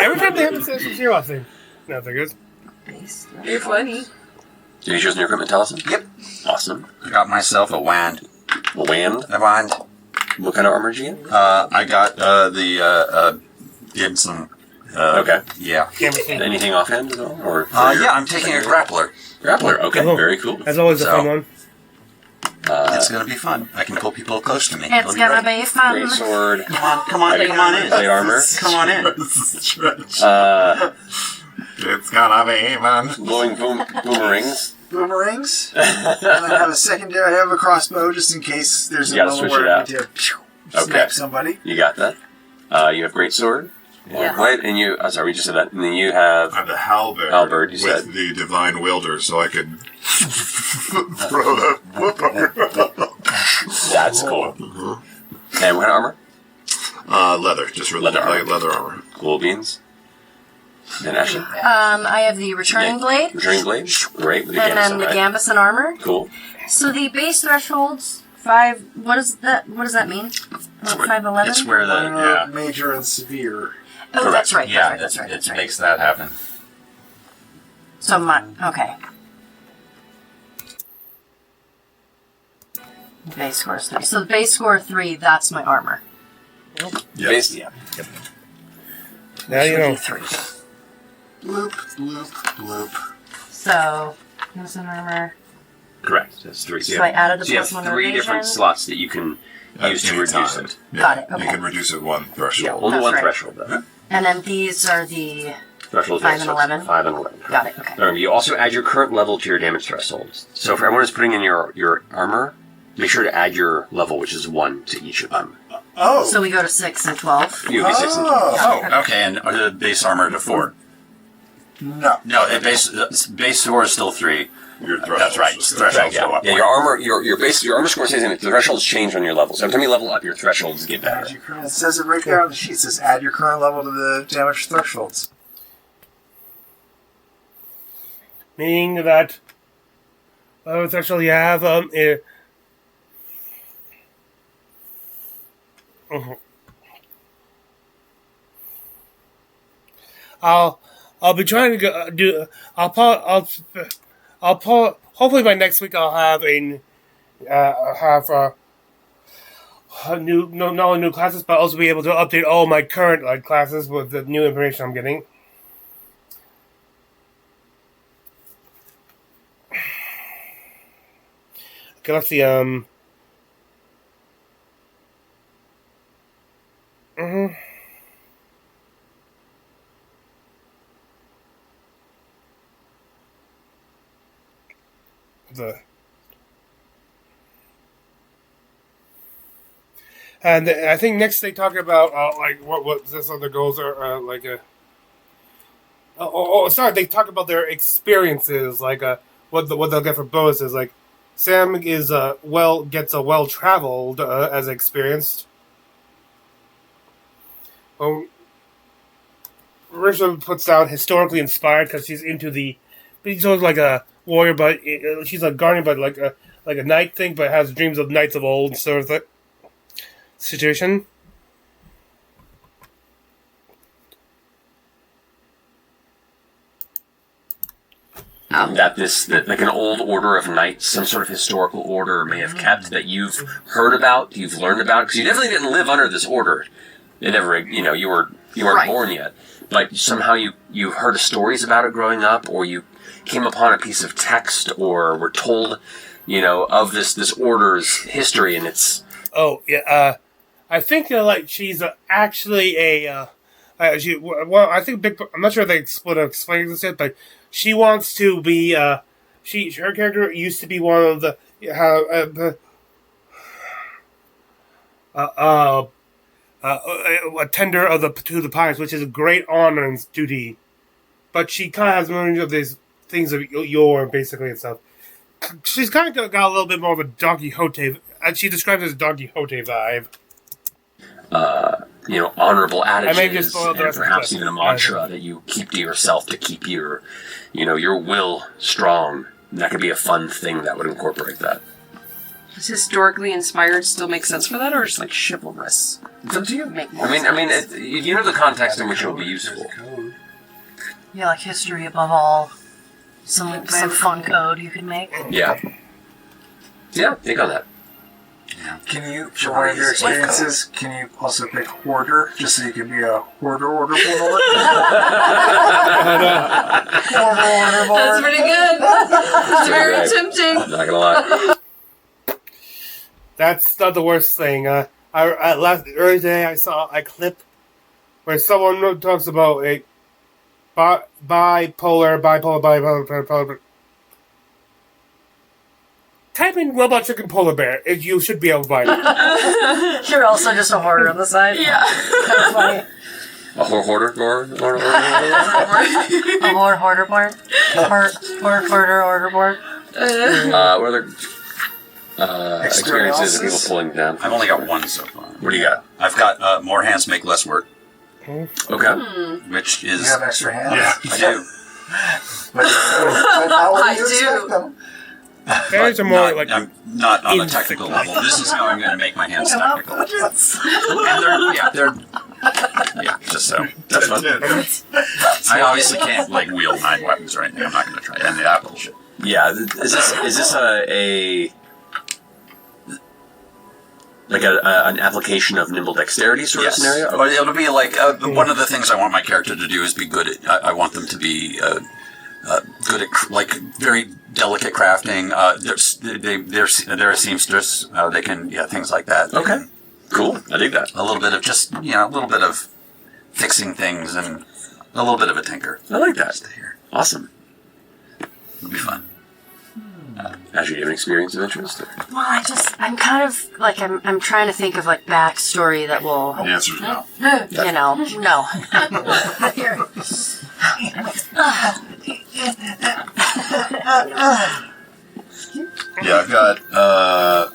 Every time they have to say some zero thing. No, they're good. You're funny. Did you choose your equipment, Tallison? Yep. Awesome. I got myself a wand. A wand? A wand. What kind of armor did you get? I got the Gibson. Okay. Yeah. Anything offhand at all? Or Yeah, I'm taking a grappler. Grappler. Okay, Oh. very cool. That's always a So- fun one. It's gonna be fun. I can pull people close to me. It's gonna be fun. Great sword. Come on in. Plate armor. Come on in. It's gonna be fun. Glowing boomerangs. Boomerangs. And I have a secondary. I have a crossbow just in case there's You a gotta moment switch it where I out. need to Okay. snipe somebody. You got that. You have great sword. Yeah. Wait, and you... Oh, sorry, we just said that. And then you have... I have the halberd. Halberd, you with said. the divine wielder, so I could throw the whoop over. That's cool. And what armor? Leather, just for Leather like armor. leather armor. Cool beans. And Ashley? I have the returning blade, Returning blade. Great. With the and then gambeson, the right? gambeson armor. Cool. So the base thresholds 5. What is that? What does that mean? 5'11". It's where the yeah. Major and severe. Oh, that's right. Yeah, That's right. it makes that happen. So okay. Base score 3. So the base score 3. That's my armor. Yeah. Base, yeah. Now you know. 3. Bloop, bloop, bloop. So gambeson armor. Correct. That's 3. So I added the So you have +1 3 evasion. different slots that you can use to Any reduce time. it. Yeah. Got it, You okay. can reduce it one Yeah, threshold. only That's one right. threshold, though. And then these are the. Threshold 5 and 11. 5 and 11. Got it. Okay. You also add your current level to your damage thresholds. So for everyone who's putting in your armor, make sure to add your level, which is 1 to each of them. Oh. So we go to 6 and 12. You would be 6 and 12. Oh, okay, and the base armor to 4. No. No, base score is still 3. Your That's right. thresholds go up. Yeah, your armor score stays in it. The thresholds change on your level. So every time you level up, your thresholds get better. Add your current, it says it right there on the sheet. It says add your current level to the damage thresholds. Meaning that threshold you have I'll be trying to do. Hopefully by next week I'll have not only new classes, but also be able to update all my current classes with the new information I'm getting. Okay, let's see. And I think next they talk about what this other goals are sorry, they talk about their experiences what they'll get for bonuses. Like Sam is gets a well traveled as experienced. Risha puts down historically inspired because she's into she's always like a warrior, but she's a guardian, but like a knight thing, but has dreams of knights of old sort of situation. That like an old order of knights, some sort of historical order may have kept that you've heard about, you've learned about, because you definitely didn't live under this order. It never, you weren't born yet, but somehow you heard of stories about it growing up, or you came upon a piece of text, or were told, of this order's history, and it's. Oh yeah, I think she's actually I think I'm not sure if they would have explained this yet, but she wants to be her character used to be one of the a tender to the pirates, which is a great honor and duty. But she kind of has memories of these things of yore, basically, and stuff. She's kind of got a little bit more of a Don Quixote, and she describes it as Don Quixote vibe. Honorable adages, spoil the and rest of the perhaps clip. even a mantra that you keep to yourself to keep your will strong. And that could be a fun thing that would incorporate that. Does historically inspired still make sense for that, or just like chivalrous? It's up to you. Make more you know the context in which it will be useful. Yeah, like history above all. Some fun code you could make. Yeah. Yeah, think on that. Can you, for one of your experiences, can you also pick hoarder, just so you can be a hoarder board? That's pretty good. It's very tempting. Not gonna lie. That's not the worst thing. Earlier today I saw a clip where someone talks about a bipolar. Type in robot chicken polar bear, and you should be able to find it. You're also just a hoarder on the side. Yeah. Kind of funny. A hoarder? A hoarder board? Hoarder board? What other experiences of people pulling down? I've only got one so far. What do you got? I've got more hands make less work, Okay. which is... You have extra hands? Yeah, I do. But how would I you expect do. them? Hands are more I'm not on a technical level. This is how I'm going to make my hands technical. And they're just so. That's fun. I obviously can't wield 9 weapons or anything. I'm not going to try. And the apple shit. Yeah. Is this an application of nimble dexterity sort of scenario? Or it'll be one of the things I want my character to do is be good at. I want them to be good at very delicate crafting. They're a seamstress. They can things like that. Okay. Cool. I dig that. A little bit of just a little bit of fixing things and a little bit of a tinker. I like that. Just here. Awesome. It'll be fun. Actually, do you have an experience of interest? Well, I'm kind of I'm trying to think of backstory that will, The answer is no. no. Yeah, I've got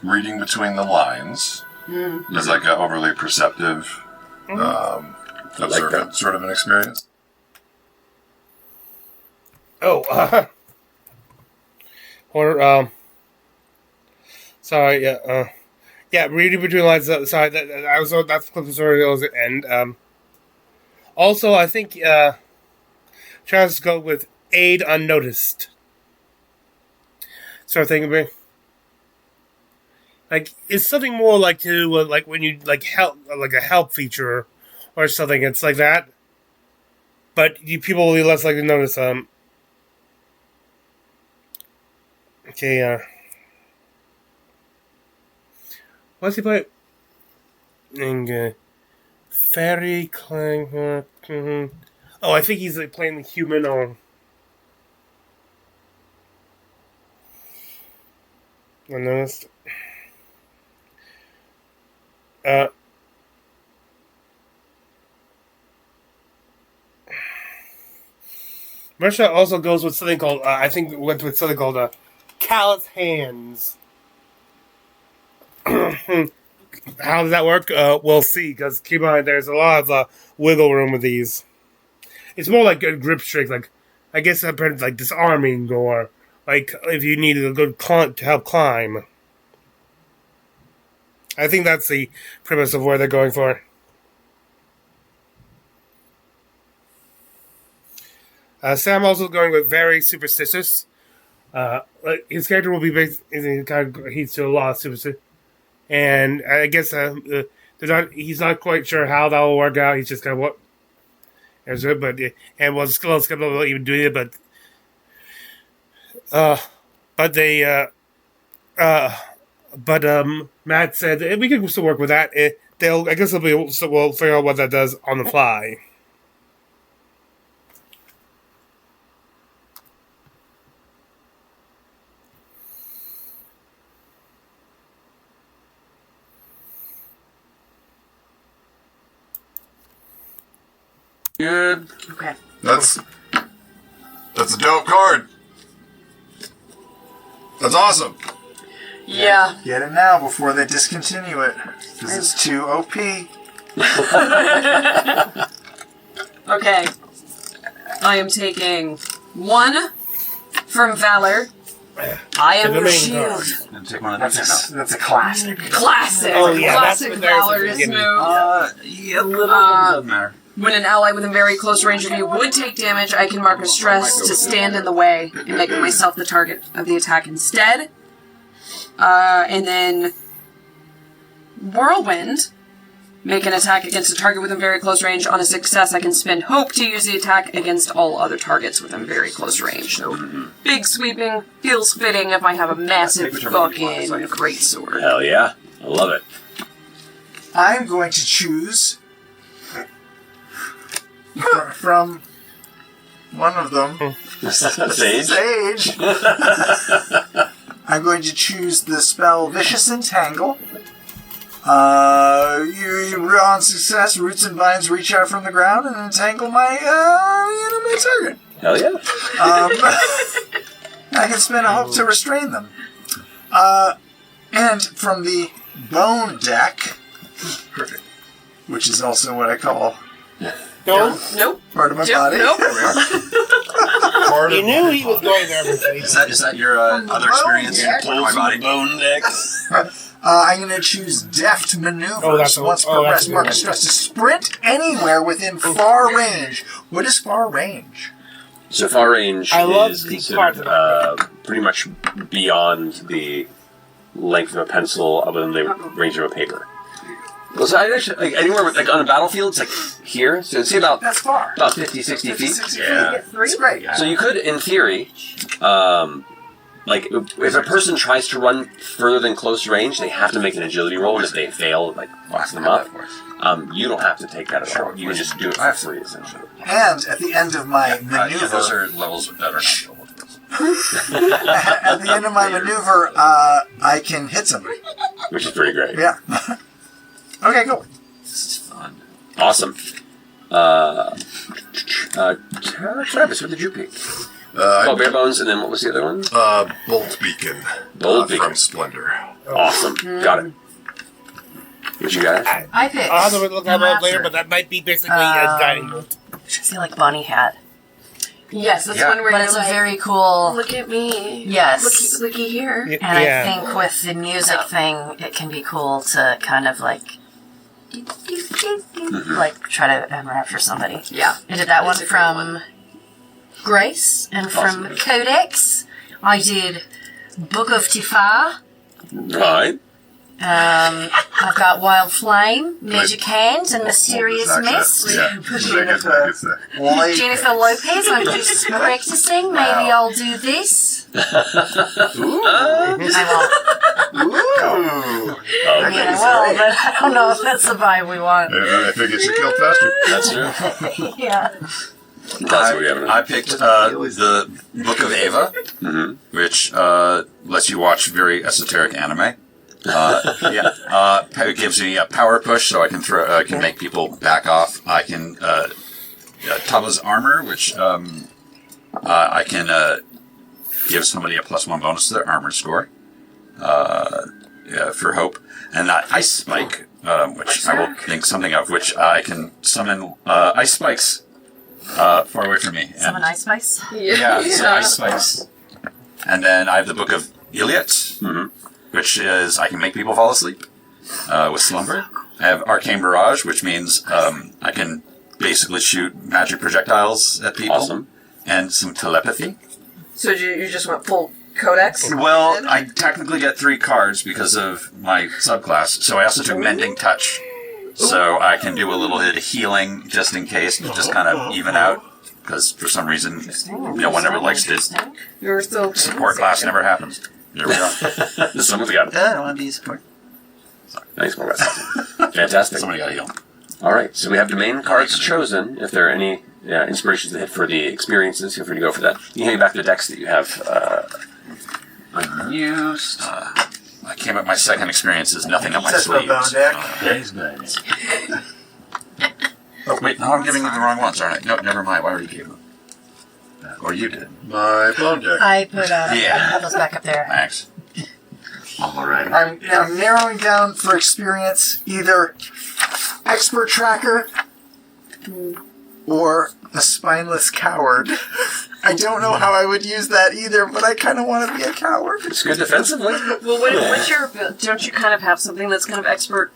reading between the lines. Is like an overly perceptive, observant sort of an experience. Oh, or sorry, yeah, reading between lines. Sorry, that's the story that was at the end. Also, I think trying to go with aid unnoticed. Sort of thing, maybe. Like it's something more like to like when you like help, like a help feature or something. It's like that, but people will be less likely to notice. Okay. What's he play? Fairy Clang. Oh, I think he's like playing the human on. I noticed. Marsha also goes with something called, I think went with something called callous hands. How does that work? We'll see, because keep in mind, there's a lot of wiggle room with these. It's more like a grip strength, like, I guess like disarming, or like if you need a good to help climb. I think that's the premise of where they're going for. Sam also going with very superstitious. His character will be based in he's to a lot of superstition, and I guess he's not quite sure how that will work out. He's just kind of what, and was still skeptical even doing it, but Matt said we can still work with that. I guess we'll figure out what that does on the fly. Good. Okay. That's a dope card. That's awesome. Yeah. Get it now before they discontinue it, because it's too OP. Okay. I am taking 1 from Valor. I am your shield. And take one of those. That's a classic. Classic. Oh, yeah, that's Classic what there's at the Valorous beginning. move. Yeah, a little doesn't matter. When an ally within very close range of you would take damage, I can mark a stress to stand in the way and make myself the target of the attack instead. And then Whirlwind. Make an attack against a target within very close range. On a success, I can spend Hope to use the attack against all other targets within very close range. So, big sweeping, feels fitting if I have a massive fucking greatsword. Hell yeah. I love it. I'm going to choose from one of them, Sage. Sage. I'm going to choose the spell Vicious Entangle. On success, roots and vines reach out from the ground and entangle my target. Hell yeah. I can spend a hope to restrain them. And from the Bone deck, perfect, which is also what I call Nope. part of my body. Nope. You knew he was going there. Is that your other experience? yeah. Part of my body. Bone decks. I'm going to choose Deft Maneuvers. Once per rest, mark a stress to sprint anywhere within far range. What is far range? So far range I love is these considered parts pretty much beyond the length of a pencil other than the range of a paper. Well, so I actually, like, anywhere with, like, on a battlefield, it's like here. So it's about That's far. 50, 60 feet. 60 Yeah. feet. That's great. So you could, in theory, like, if a person tries to run further than close range, they have to make an agility roll, and if they fail, like, fucks them up. You don't have to take that at all. You can just do it for free, essentially. And at the end of my maneuver, Those are levels that are not at the end of my maneuver, I can hit somebody. Which is pretty great. Yeah. Okay, cool. This is fun. Awesome. Travis, what did you pick? Bare Bones, and then what was the other one? Bolt Beacon. Bolt Beacon. From Splendor. Awesome. Got it. What you guys? I picked. I'll have to look that up later, Master. but that might be basically a guiding bolt. Which I feel like Bonnie had. Yes, that's Yeah. one where But you're it's a like, very cool. look at me. Yes. Looky here. Yeah. And I think with the music thing, it can be cool to kind of like try to enrapture somebody. Yeah. I did that one It's a great from one. Grace and from Codex. I did Book of Tifar. Right. I've got Wild Flame, Magic Hands, and Mysterious Mist. Yeah. Jennifer. Why? Jennifer Lopez, I'm just practicing. Maybe I'll do this. I won't. Ooh. Yeah, well, but I don't know if that's the vibe we want. I figured you killed faster. That's true. Yeah. That's what we have. I picked the Book of Ava, which lets you watch very esoteric anime. It gives me a power push, so I can can make people back off. I can Tava's armor, which I can give somebody a +1 bonus to their armor score for hope, and Ice Spike, which I will think something of, which I can summon ice spikes far away from me. Summon Ice Spice. Yeah, so ice spikes. And then I have the Book of Iliot, which is I can make people fall asleep with slumber. I have Arcane Barrage, which means I can basically shoot magic projectiles at people. Awesome. And some telepathy. So you just went full Codex? Well, I technically get 3 cards because of my subclass, so I also took Mending Touch. So I can do a little bit of healing just in case, to just kind of even out. Because for some reason, no one ever likes to. You're still Support class never happens. There we go. Someone's got it. I don't want to be support. Nice one, guys. Fantastic. Somebody got to heal. All right, so we have domain cards chosen. If there are any inspirations to hit for the experiences, feel free to go for that. You can hang back the decks that you have unused. I came at my second experience as nothing up my That's my bound sleeves. deck. Oh, wait, no, I'm giving you the wrong ones, aren't I? No, never mind. Why already gave them? Or you did. My bone deck. I put Yeah. those back up there. Thanks. All right. I'm narrowing down for experience either expert tracker or a spineless coward. I don't know how I would use that either, but I kind of want to be a coward. It's good defensively. Well, what's your... Don't you kind of have something that's kind of expert...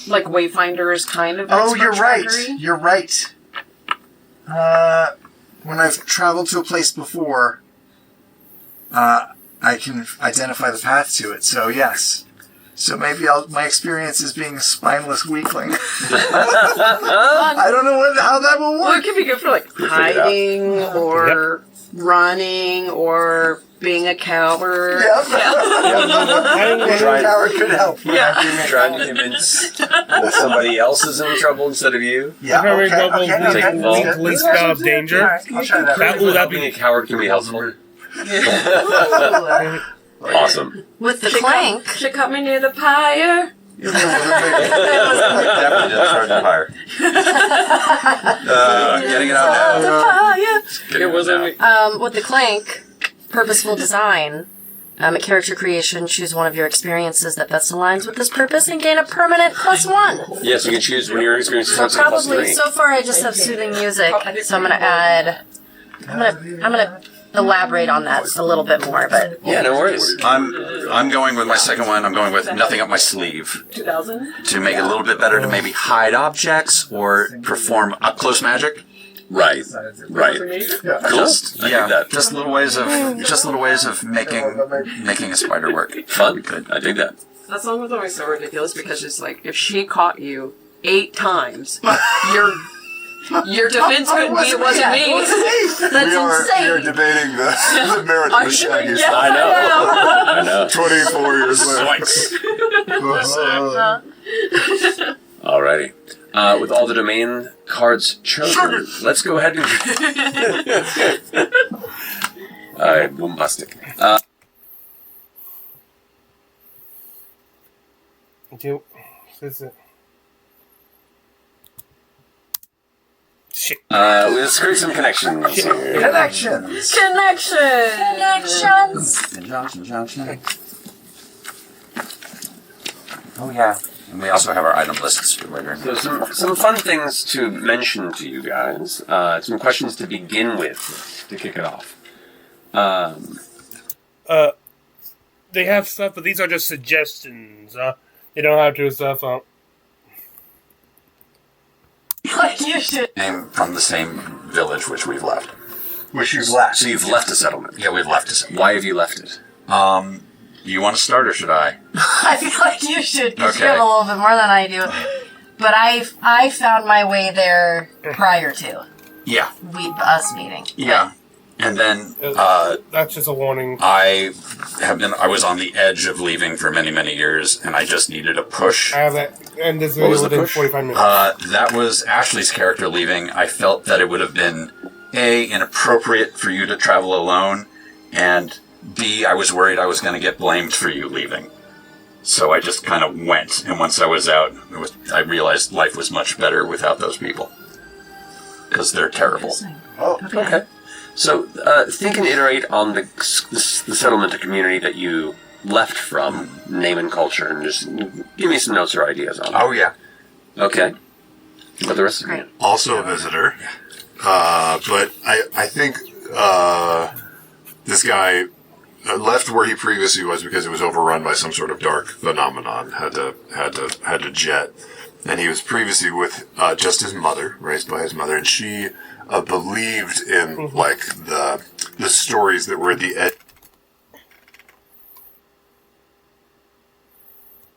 Like Wayfinder is kind of Oh, expert you're right. trackery? You're right. When I've traveled to a place before, I can identify the path to it. So yes. So maybe my experience is being a spineless weakling. I don't know how that will Well, it work. could be good for like hiding or running or being a coward. Yep. Trying- Coward could help. Trying to convince that somebody else is in trouble instead of you. Yeah. Very Okay. double Okay. least spell of danger. All right, I'll try that. That'd Being be a coward can be helpful. Awesome. With the clank, She caught me near the pyre. Definitely did start that higher. Getting it out now. It wasn't me. with the clank, purposeful design. At character creation, choose one of your experiences that best aligns with this purpose and gain a permanent +1. Yes, you can choose when your experience So starts at probably, +3. so far I just have soothing music, so I'm gonna add, I'm gonna elaborate on that a little bit more, but Yeah, no worries. I'm going with my second one. I'm going with nothing up my sleeve 2000? to make it a little bit better to maybe hide objects or perform up close magic. Right. Right. Cool. I dig that. Just little ways of making a spider work. Fun. I dig that. That song was always so ridiculous because it's like, if she caught you 8 times, your defense couldn't be, it wasn't me. that's insane. We are debating the merit of the Shaggy Yeah. I know. 24 years later. Alrighty. With all the domain cards chosen, let's go ahead and... Alright, bombastic. Shit. Let's create some connections here. Connections. Connections. Oh yeah. And we also have our item lists for later. So some fun things to mention to you guys. Some questions to begin with to kick it off. They have stuff, but these are just suggestions. They don't have to stuff. Like you should. And from the same village which we've left. Which you've left. So you've left the settlement. Yeah, we've left it. Why have you left it? You want to start or should I? I feel like you should, because you Okay. have a little bit more than I do. But I found my way there prior to Yeah. us meeting. Yeah. And then That's just a warning. I was on the edge of leaving for many, many years, and I just needed a push. I have that, and this What was video the within push? 45 minutes. That was Ashley's character leaving. I felt that it would have been A, inappropriate for you to travel alone, and B, I was worried I was going to get blamed for you leaving. So I just kind of went, and once I was out, I realized life was much better without those people. Because they're terrible. Okay. So think and iterate on the settlement or community that you left from, name and culture, and just give me some notes or ideas on it. Oh, yeah. Okay. But the rest of Great. you. Also a visitor. But I think this guy left where he previously was because it was overrun by some sort of dark phenomenon. Had to jet, and he was previously with just his mother, raised by his mother, and she believed in like the stories that were at the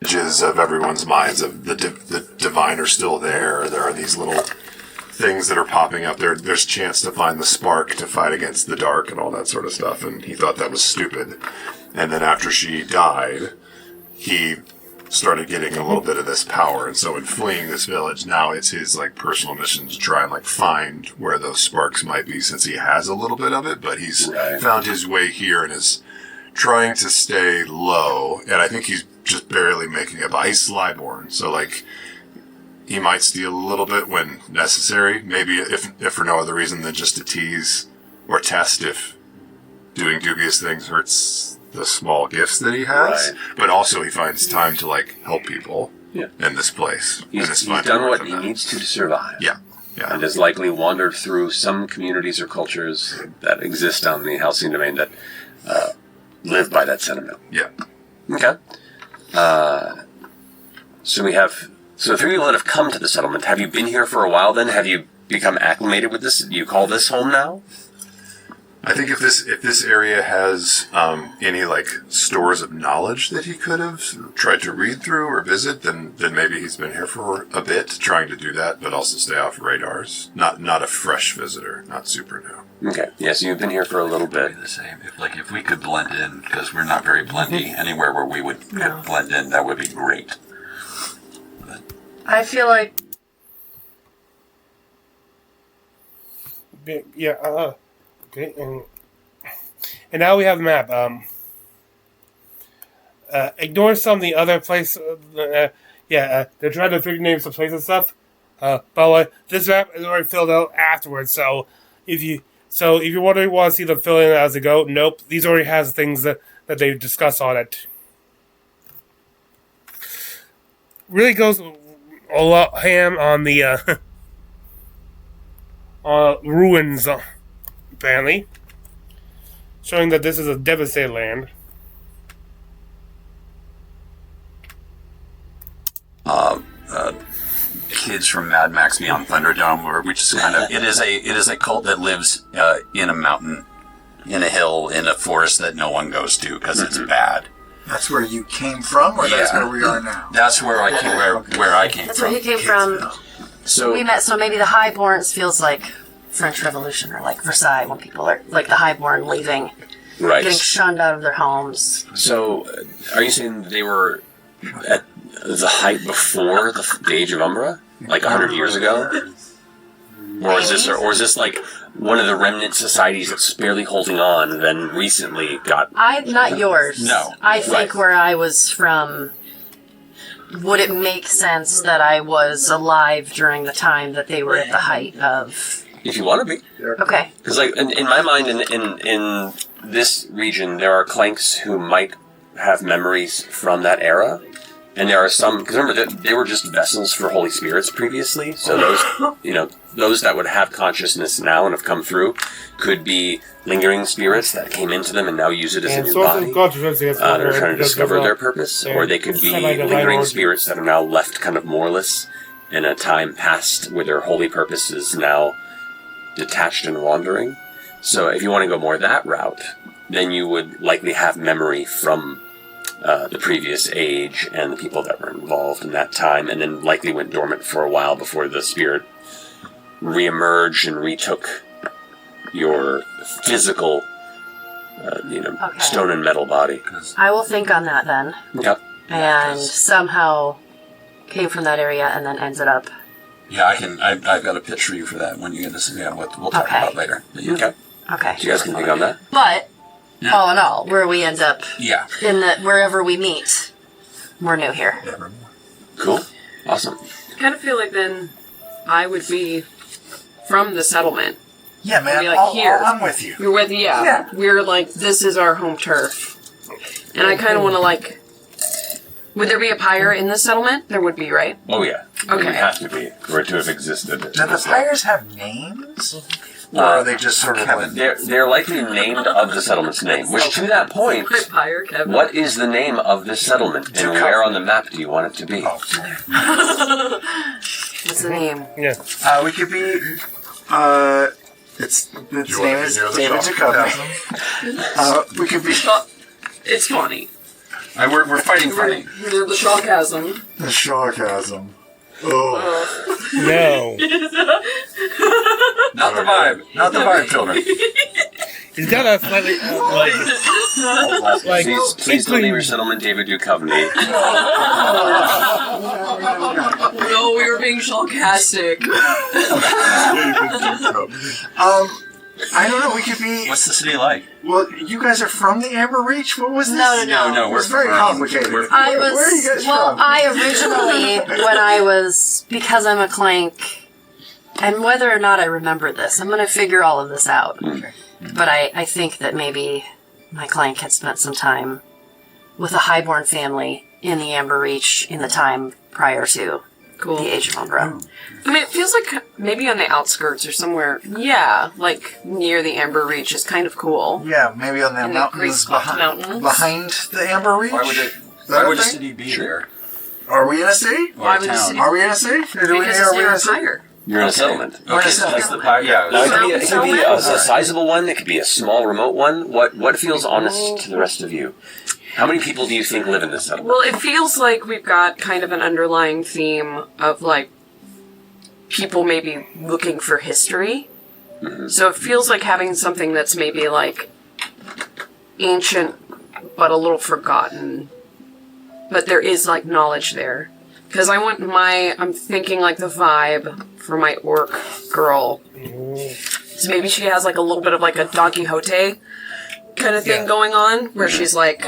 edges of everyone's minds. Of the divine are still there. There are these little things that are popping up. There's a chance to find the spark to fight against the dark and all that sort of stuff. And he thought that was stupid. And then after she died, he started getting a little bit of this power. And so in fleeing this village, now it's his like personal mission to try and like find where those sparks might be, since he has a little bit of it, but he's found his way here and is trying to stay low. And I think he's just barely making it by. He's Slyborn, so like he might steal a little bit when necessary, maybe if for no other reason than just to tease or test if doing dubious things hurts the small gifts that he has. Right. But also he finds time to like help people in this place. He's done what he needs to survive. Yeah. And has likely wandered through some communities or cultures that exist on the Halcyon domain that live by that sentiment. Yeah. Okay. So we have... So the three people that have come to the settlement, have you been here for a while then? Have you become acclimated with this? Do you call this home now? I think if this area has any like stores of knowledge that he could have tried to read through or visit, then maybe he's been here for a bit, trying to do that, but also stay off radars. Not a fresh visitor, not super new. Okay. Yeah, so you've been here for a little bit. The same. If we could blend in, because we're not very blendy, anywhere where we would could blend in, that would be great. I feel like Yeah, okay, and now we have the map. Ignore some of the other place. They're trying to figure names of places and stuff. But this map is already filled out afterwards. So if you want to see them fill in as they go, nope. These already has things that they discuss on it. Really goes a lot ham on the ruins, apparently, showing that this is a devastated land. Kids from Mad Max Beyond Thunderdome, where we just kind of it is a cult that lives in a mountain, in a hill, in a forest that no one goes to because it's bad. That's where you came from, or that's where we are now? That's where I came. Where I came that's from. where he came from. So We met, so maybe the Highborns feels like French Revolution or like Versailles when people are like the Highborn leaving, right. getting shunned out of their homes. So are you saying they were at the height before the Age of Umbra, like 100 years ago, or is this like one of the remnant societies that's barely holding on, then recently got... Not yours. No. I think Right. where I was from, would it make sense that I was alive during the time that they were at the height of... If you want to be. Okay. Because, like, in my mind, in this region, there are clanks who might have memories from that era. And there are some, because remember, they were just vessels for holy spirits previously. So those that would have consciousness now and have come through could be lingering spirits that came into them and now use it as a new body. They're trying to discover their purpose. Or they could be lingering spirits that are now left kind of moreless in a time past where their holy purpose is now detached and wandering. So if you want to go more that route, then you would likely have memory from the previous age and the people that were involved in that time, and then likely went dormant for a while before the spirit reemerged and retook your physical, stone and metal body. I will think on that then. Yep. And somehow came from that area and then ended up... Yeah, I've got a pitch for you for that when you get this. Yeah, we'll talk about later. Okay. Okay. So you guys can think on that? But, all in all, where we end up... Yeah. Wherever we meet, we're new here. Cool. Awesome. I kind of feel like then I would be from the settlement. Yeah, man. Be like, here. I'm with you. You're with, yeah. We're like, this is our home turf. And I kind of want to like... Would there be a pyre in the settlement? There would be, right? Oh, yeah. Okay. It would have to be, for it to have existed. Do the pyres have names? Or are they just sort of like... They're likely named of the settlement's name, which to that point, Pyre, Kevin. what is the name of this settlement, and where on the map do you want it to be? What's the name? Yeah. We could be... its name is David Duchovny. We could be... It's funny. We're fighting funny. We're the Shawchasm. The Shawchasm. Oh. No. Not the vibe. Not the vibe, children. He's got a slightly, like Please don't name your settlement David Duchovny. No, we were being sarcastic. I don't know, we could be... What's the city like? Well, you guys are from the Amber Reach? What was this? No, We're very complicated. Where are you guys from? I originally, when I was, because I'm a clank, and whether or not I remember this, I'm going to figure all of this out. But I think that maybe my clank had spent some time with a highborn family in the Amber Reach in the time prior to the Age of Umbra. I mean, it feels like maybe on the outskirts or somewhere. Yeah, like near the Amber Reach is kind of cool. Yeah, maybe on the In the mountains Great behind the Amber Reach? Why would a city be there? Are we in a city? Why would the city? Are we in a city? Or do we Because are we in a it's city? higher. You're in a settlement. Okay, so that's the pyre. Yeah. Now, it could be a sizable one. It could be a small, remote one. What feels honest to the rest of you? How many people do you think live in this settlement? Well, it feels like we've got kind of an underlying theme of like people maybe looking for history. Mm-hmm. So it feels like having something that's maybe like ancient but a little forgotten. But there is like knowledge there. Because I'm thinking like the vibe for my orc girl. So maybe she has like a little bit of like a Don Quixote kind of thing going on, where she's like,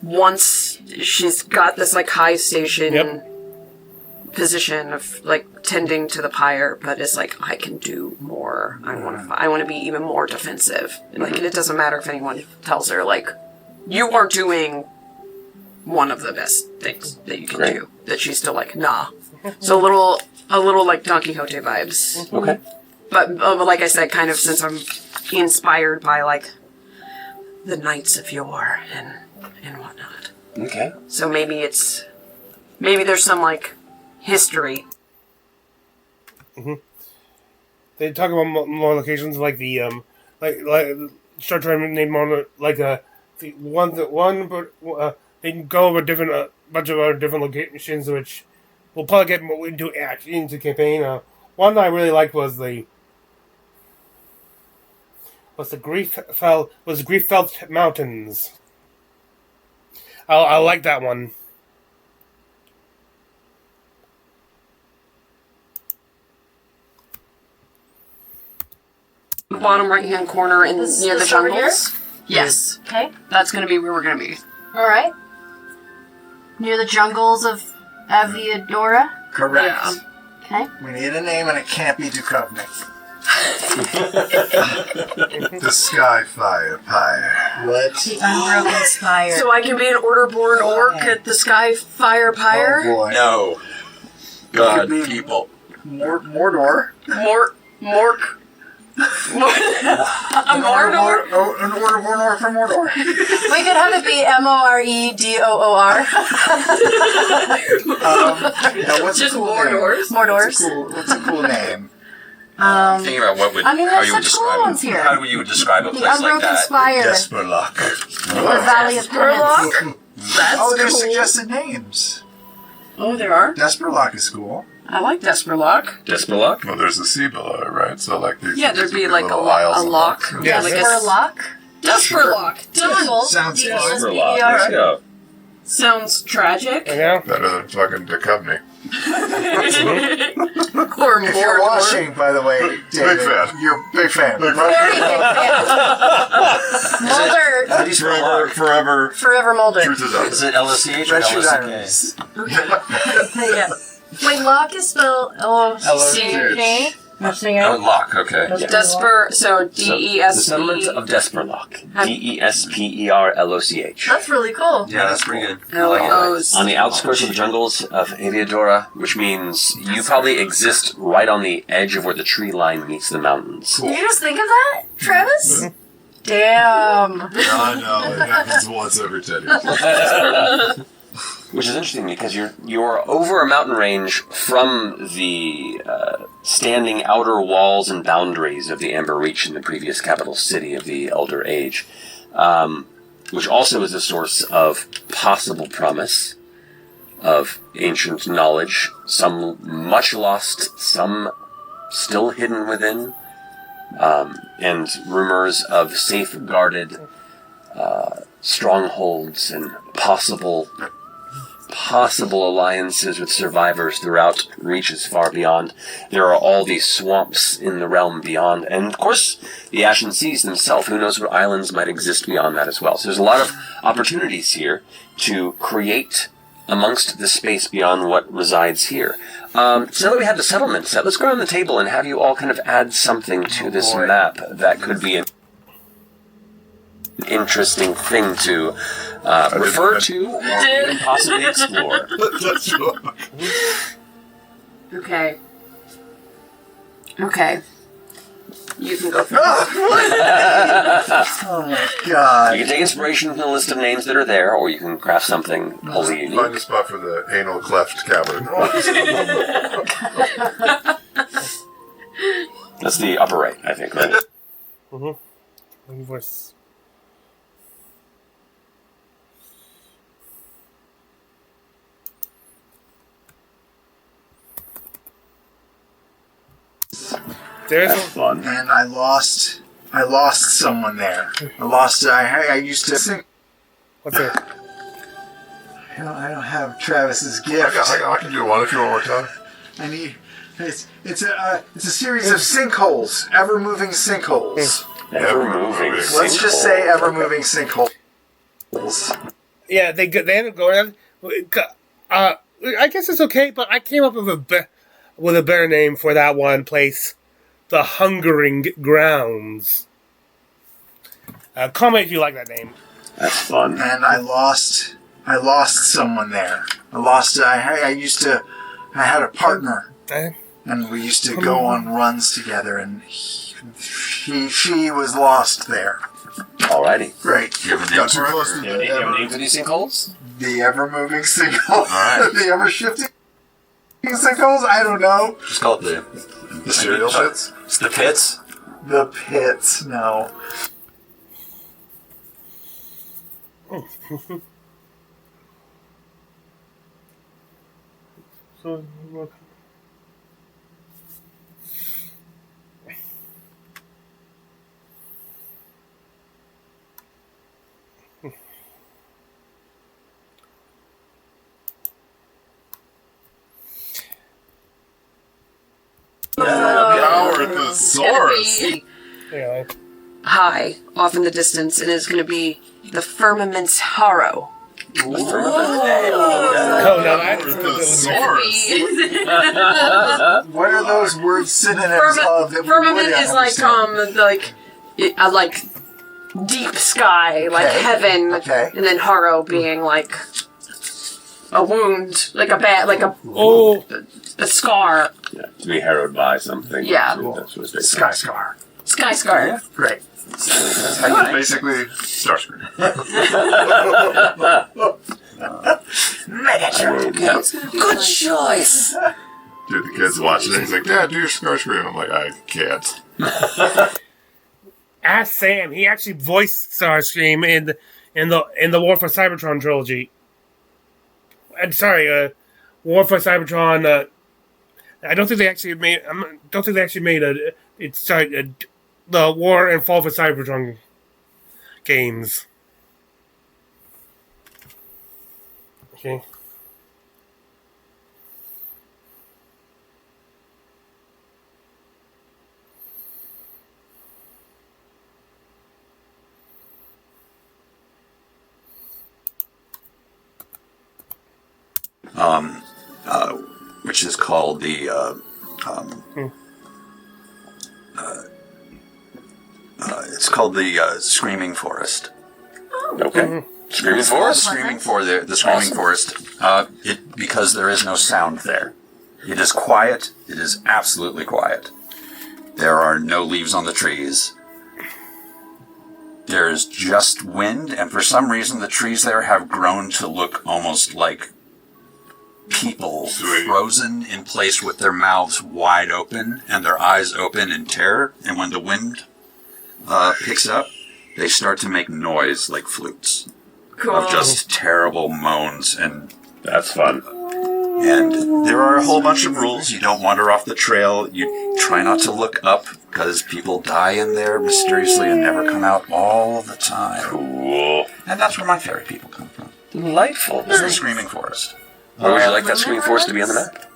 once she's got this like high station position of like tending to the pyre, but it's like, I can do more. I want to be even more defensive. And like, and it doesn't matter if anyone tells her like, you are doing one of the best things that you can do. That she's still like, nah. So a little like Don Quixote vibes. Okay. But like I said, kind of since I'm inspired by like the knights of yore and whatnot. Okay. So maybe there's some like history. Mm-hmm. They talk about more locations like the like start trying to name more like the they can go over different bunch of other different locations, which we'll probably get more into campaign. One I really liked was the Grieffelt Mountains. I like that one. Bottom right hand corner near the this over jungles. here? Yes. Okay. That's gonna be where we're gonna be. All right. Near the jungles of Aviadora? Correct. Yeah. Okay. We need a name, and it can't be Dukovnik. The Skyfire Pyre. What? The Unbroken Spire. So I can be an order-born orc at the Skyfire Pyre? Oh boy. No. God, Could be- people. Mordor. Mork. Mordor? Oh, an order from Mordor. We could have it be Moredoor. Now, what's Just a cool Mordors. Mordors. Name? What's a cool name? Thinking about what would I mean, how there's you would such cool describe ones here. How would you describe a The place like Unbroken that? Spire. Desperlock. The Valley of Penance. That's Oh, there's cool. suggested names. Oh, there are. Desperlock is cool. I like Desperlock. Desperlock? Well, there's the sea below it, right? So, like, these Yeah, there'd be like a little isles and lock. locks. Yeah, Yes. like a Spurlock. Desperlock. Done. Sounds fun. Desperlock. Let's go. Sounds tragic. You know? Better than fucking Dukovny. Or If you're Mordor. watching, by the way, David, fan. you're a big fan. Very big fan. Mulder. How do you spell lock? Forever Mulder. Truth is out. Is it LSCH or Red Shoe LSCK? Diaries. Yeah. Wait, lock is spelled L-O-C-K? Oh, lock, okay. Desper, so The D-E-S-P. settlement of Desperlock. Desperloch. That's really cool. Yeah, that's pretty good. I like it. L-O-C. On the outskirts of the jungles of Aviadora, which means you probably exist right on the edge of where the tree line meets the mountains. Did you just think of that, Travis? Damn. I know, it happens once every 10 years. Which is interesting because you're over a mountain range from the standing outer walls and boundaries of the Amber Reach in the previous capital city of the Elder Age, which also is a source of possible promise, of ancient knowledge, some much lost, some still hidden within, and rumors of safeguarded strongholds and possible alliances with survivors throughout reaches far beyond. There are all these swamps in the realm beyond, and of course the Ashen Seas themselves. Who knows what islands might exist beyond that as well. So there's a lot of opportunities here to create amongst the space beyond what resides here. So now that we have the settlement set, let's go around the table and have you all kind of add something to this map that could be an interesting thing to refer to or even possibly explore. Okay. Okay. You can go for Oh my god. You can take inspiration from the list of names that are there, or you can craft something wholly Find a unique. spot for the anal cleft cavern. That's the upper right, I think, right? Voice. There's That's fun. And I lost someone there. I used to sing. what's it? I don't have Travis's I gift. can do one if you want more time. I need. It's a series of sinkholes, ever moving sinkholes. Ever moving. Let's just say ever moving sinkholes. Yeah, they end up going. I guess it's okay, but I came up with a better name for that one place: the Hungering Grounds. Comment if you like that name. That's fun. And I lost someone there. I had a partner, and we used to go on runs together, and she was lost there. Alrighty. Great. You have a name Got too for it? close to Do you have a name for these sinkholes? the ever-moving sinkhole. Alright. The ever-shifting sinkholes? I don't know. Just call it The cereal shits? It's the pits. The pits, no. So, Power at the source. yeah, high off in the distance, and is going to be the firmament's harrow. Oh no, What are those words synonyms of that we Firmament would is like understand? like deep sky, like Okay. heaven, Okay. and then harrow being like a wound, like a bad, like a scar, To be harrowed by something. Yeah. That's what they Sky Scar. sky scar. Great. Basically, Starscream. Good choice. Dude, the kid's watching it. He's like, Dad, do your Starscream. I'm like, I can't. Ask Sam. He actually voiced Starscream in the War for Cybertron trilogy. I'm sorry, War for Cybertron. I don't think they actually made. Don't think they actually made the War and Fall for Cybertron games. Okay. Which is called the it's called the Screaming Forest. Okay. Screaming Forest? Screaming for the Screaming Forest. Because there is no sound there. It is quiet. It is absolutely quiet. There are no leaves on the trees. There is just wind, and for some reason the trees there have grown to look almost like people frozen in place with their mouths wide open and their eyes open in terror. And when the wind picks up, they start to make noise like flutes of just terrible moans. And That's fun. And there are a whole bunch of rules. You don't wander off the trail. You try not to look up because people die in there mysteriously and never come out all the time. Cool. And that's where my fairy people come from. Delightful. It's the Screaming Forest. Where would you like that Screaming Forest to be on the map?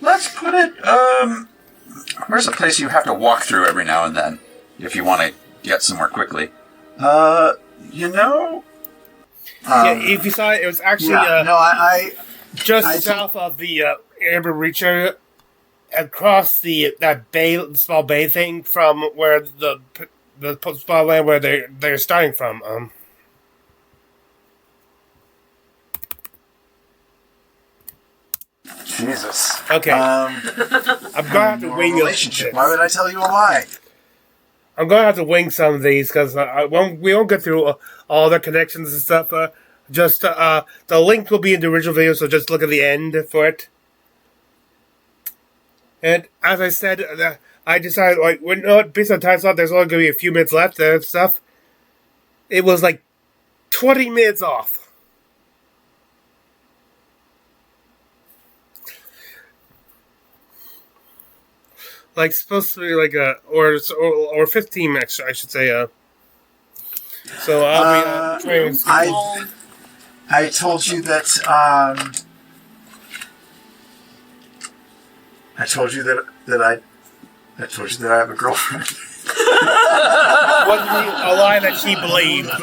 Let's put it, where's a place you have to walk through every now and then if you want to get somewhere quickly? Yeah, if you saw it, it was actually I just south of the Amber Reach area, across that bay, small bay thing from where the small land where they're starting from. Jesus. Okay. I'm gonna have to wing relationship. Why would I tell you a lie? I'm gonna have to wing some of these because we won't get through all the connections and stuff. The link will be in the original video, so just look at the end for it. And as I said, I decided based on time slot, there's only gonna be a few minutes left and stuff. It was like 20 minutes off. Like supposed to be like or 15 extra, I should say. So I'll be trying to I told you that I told you that I have a girlfriend. Wasn't a lie that she believed. That's a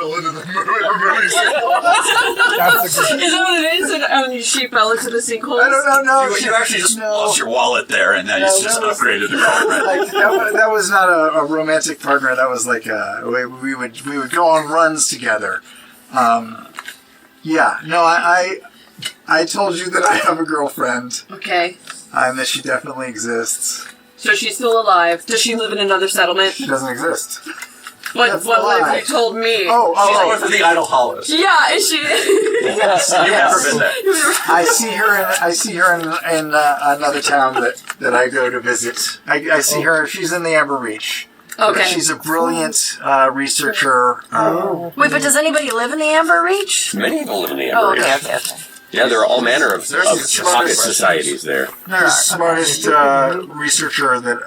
good. Is that what it is? And she fell into the sinkhole? I don't know. You actually just lost your wallet there, and then it's just upgraded to girlfriend. That was not a romantic partner. That was like we would go on runs together. I told you that I have a girlfriend. Okay. And that she definitely exists. So she's still alive. Does she live in another settlement? She doesn't exist. What you told me? She's north of the Idle Hollows. Yeah, is she? Yes, you've never been there. I see her in another town that I go to visit. I see her. She's in the Amber Reach. Okay. She's a brilliant researcher. Wait, but does anybody live in the Amber Reach? Many people live in the Amber Reach. Okay. Yeah, there are all manner of There's pocket societies there. They're the smartest researcher that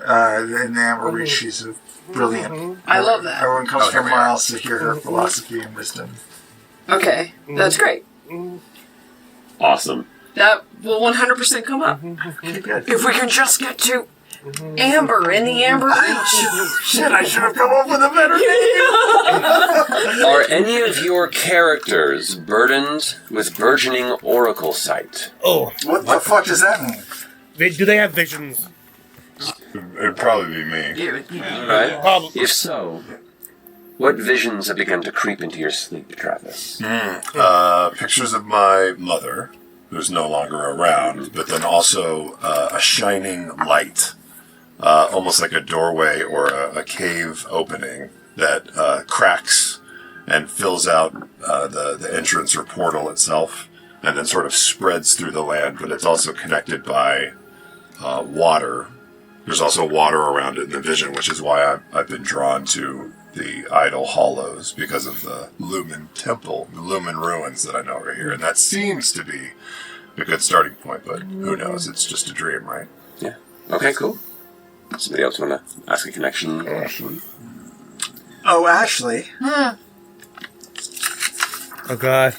in the Amber Reach. She's a brilliant. I love that. Everyone comes from miles to hear her philosophy and wisdom. Okay, that's great. Awesome. That will 100% come up. Okay, good. If we can just get to Amber in the Amber Reach. Shit, I should have come up with a better name. Are any of your characters burdened with burgeoning oracle sight? Oh, What the fuck does that mean? do they have visions? It'd probably be me. Right? Probably. If so, what visions have begun to creep into your sleep, Travis? Pictures of my mother, who's no longer around, but then also a shining light, almost like a doorway or a cave opening that cracks and fills out the entrance or portal itself, and then sort of spreads through the land, but it's also connected by water. There's also water around it in the vision, which is why I've been drawn to the Idol Hollows, because of the Lumen Temple, the Lumen Ruins that I know are here. And that seems to be a good starting point, but who knows? It's just a dream, right? Yeah. Okay, cool. Somebody else want to ask a connection? Oh, Ashley. Oh god.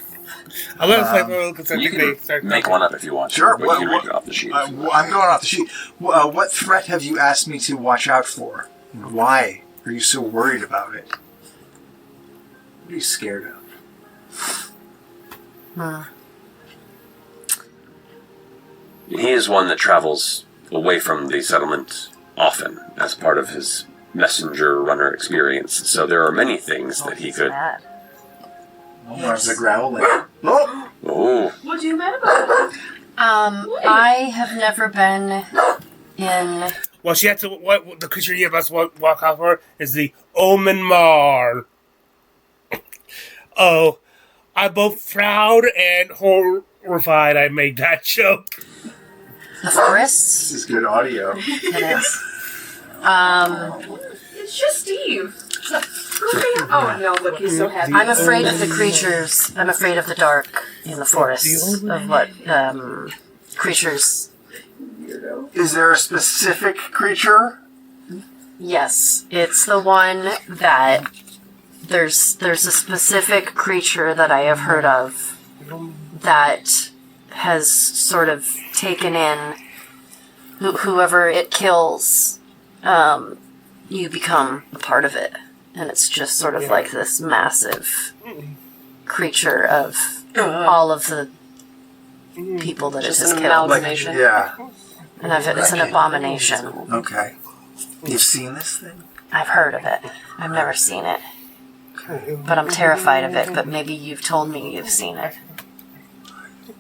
I'm gonna play because I You think they can start make one up if you want. Sure. But you can read it off the sheet. I'm going off the sheet. What threat have you asked me to watch out for? And why are you so worried about it? What are you scared of? He is one that travels away from the settlement often as part of his messenger runner experience. So there are many things that he could... There's a growling. Oh! Oh, What do you mad about? I have never been in. Well, she had to. What the creature you must walk out for is the Omen Mar. Oh, I'm both proud and horrified I made that joke. The forests? This is good audio. It is. It's just Steve. Oh no, look, he's so happy. I'm afraid of the creatures. I'm afraid of the dark in the forests. Of what creatures. Is there a specific creature? Yes, it's the one that there's a specific creature that I have heard of that has sort of taken in whoever it kills. You become a part of it, and it's just sort of like this massive creature of all of the people that Just it has an killed. amalgamation. Yeah. And it's an abomination. Okay. You've seen this thing? I've heard of it. I've never seen it. But I'm terrified of it, but maybe you've told me you've seen it.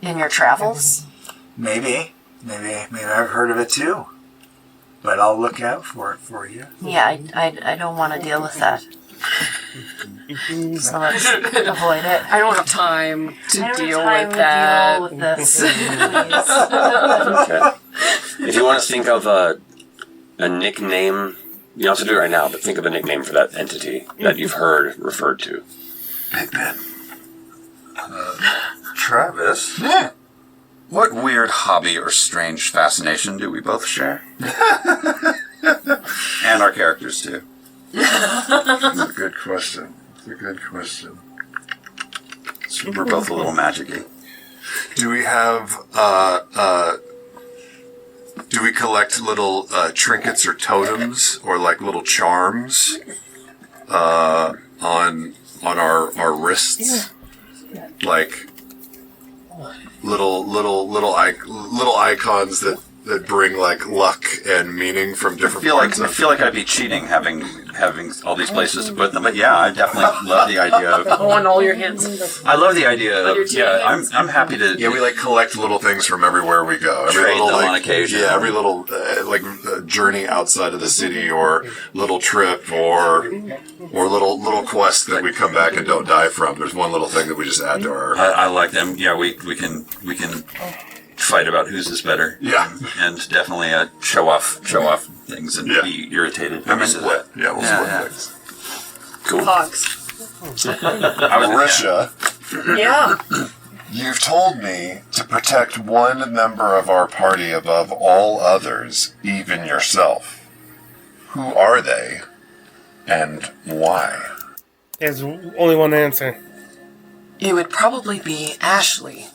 In your travels? Maybe. Maybe I've heard of it too. But I'll look out for it for you. Yeah, I don't want to deal with that. So let's avoid it. I don't have time to I don't deal have time with to that. deal with this. Please. if you want to think of a nickname, you don't have to do it right now, but think of a nickname for that entity that you've heard referred to. Big Ben. Travis? What weird hobby or strange fascination do we both share? And our characters, too. That's a good question. So we're both a little magic-y. Do we have, do we collect little trinkets or totems or like little charms on our wrists? Like little icons that bring like luck and meaning from different parts I of feel like I'd be cheating having all these places to put them, but yeah, I definitely love the idea of. On all your hands. I love the idea your of. Yeah, I'm happy to. Yeah, we like collect little things from everywhere we go. Every Trade little them like on occasion. Yeah, every little journey outside of the city, or little trip, or little quest that we come back and don't die from. There's one little thing that we just add to our. I like them. Yeah, we can fight about whose is better. Yeah. And definitely show off things and be irritated. And we split. Yeah, we'll split Yeah. things. Cool. Hogs. Marisha, Yeah. you've told me to protect one member of our party above all others, even yourself. Who are they, and why? There's only one answer. It would probably be Ashley.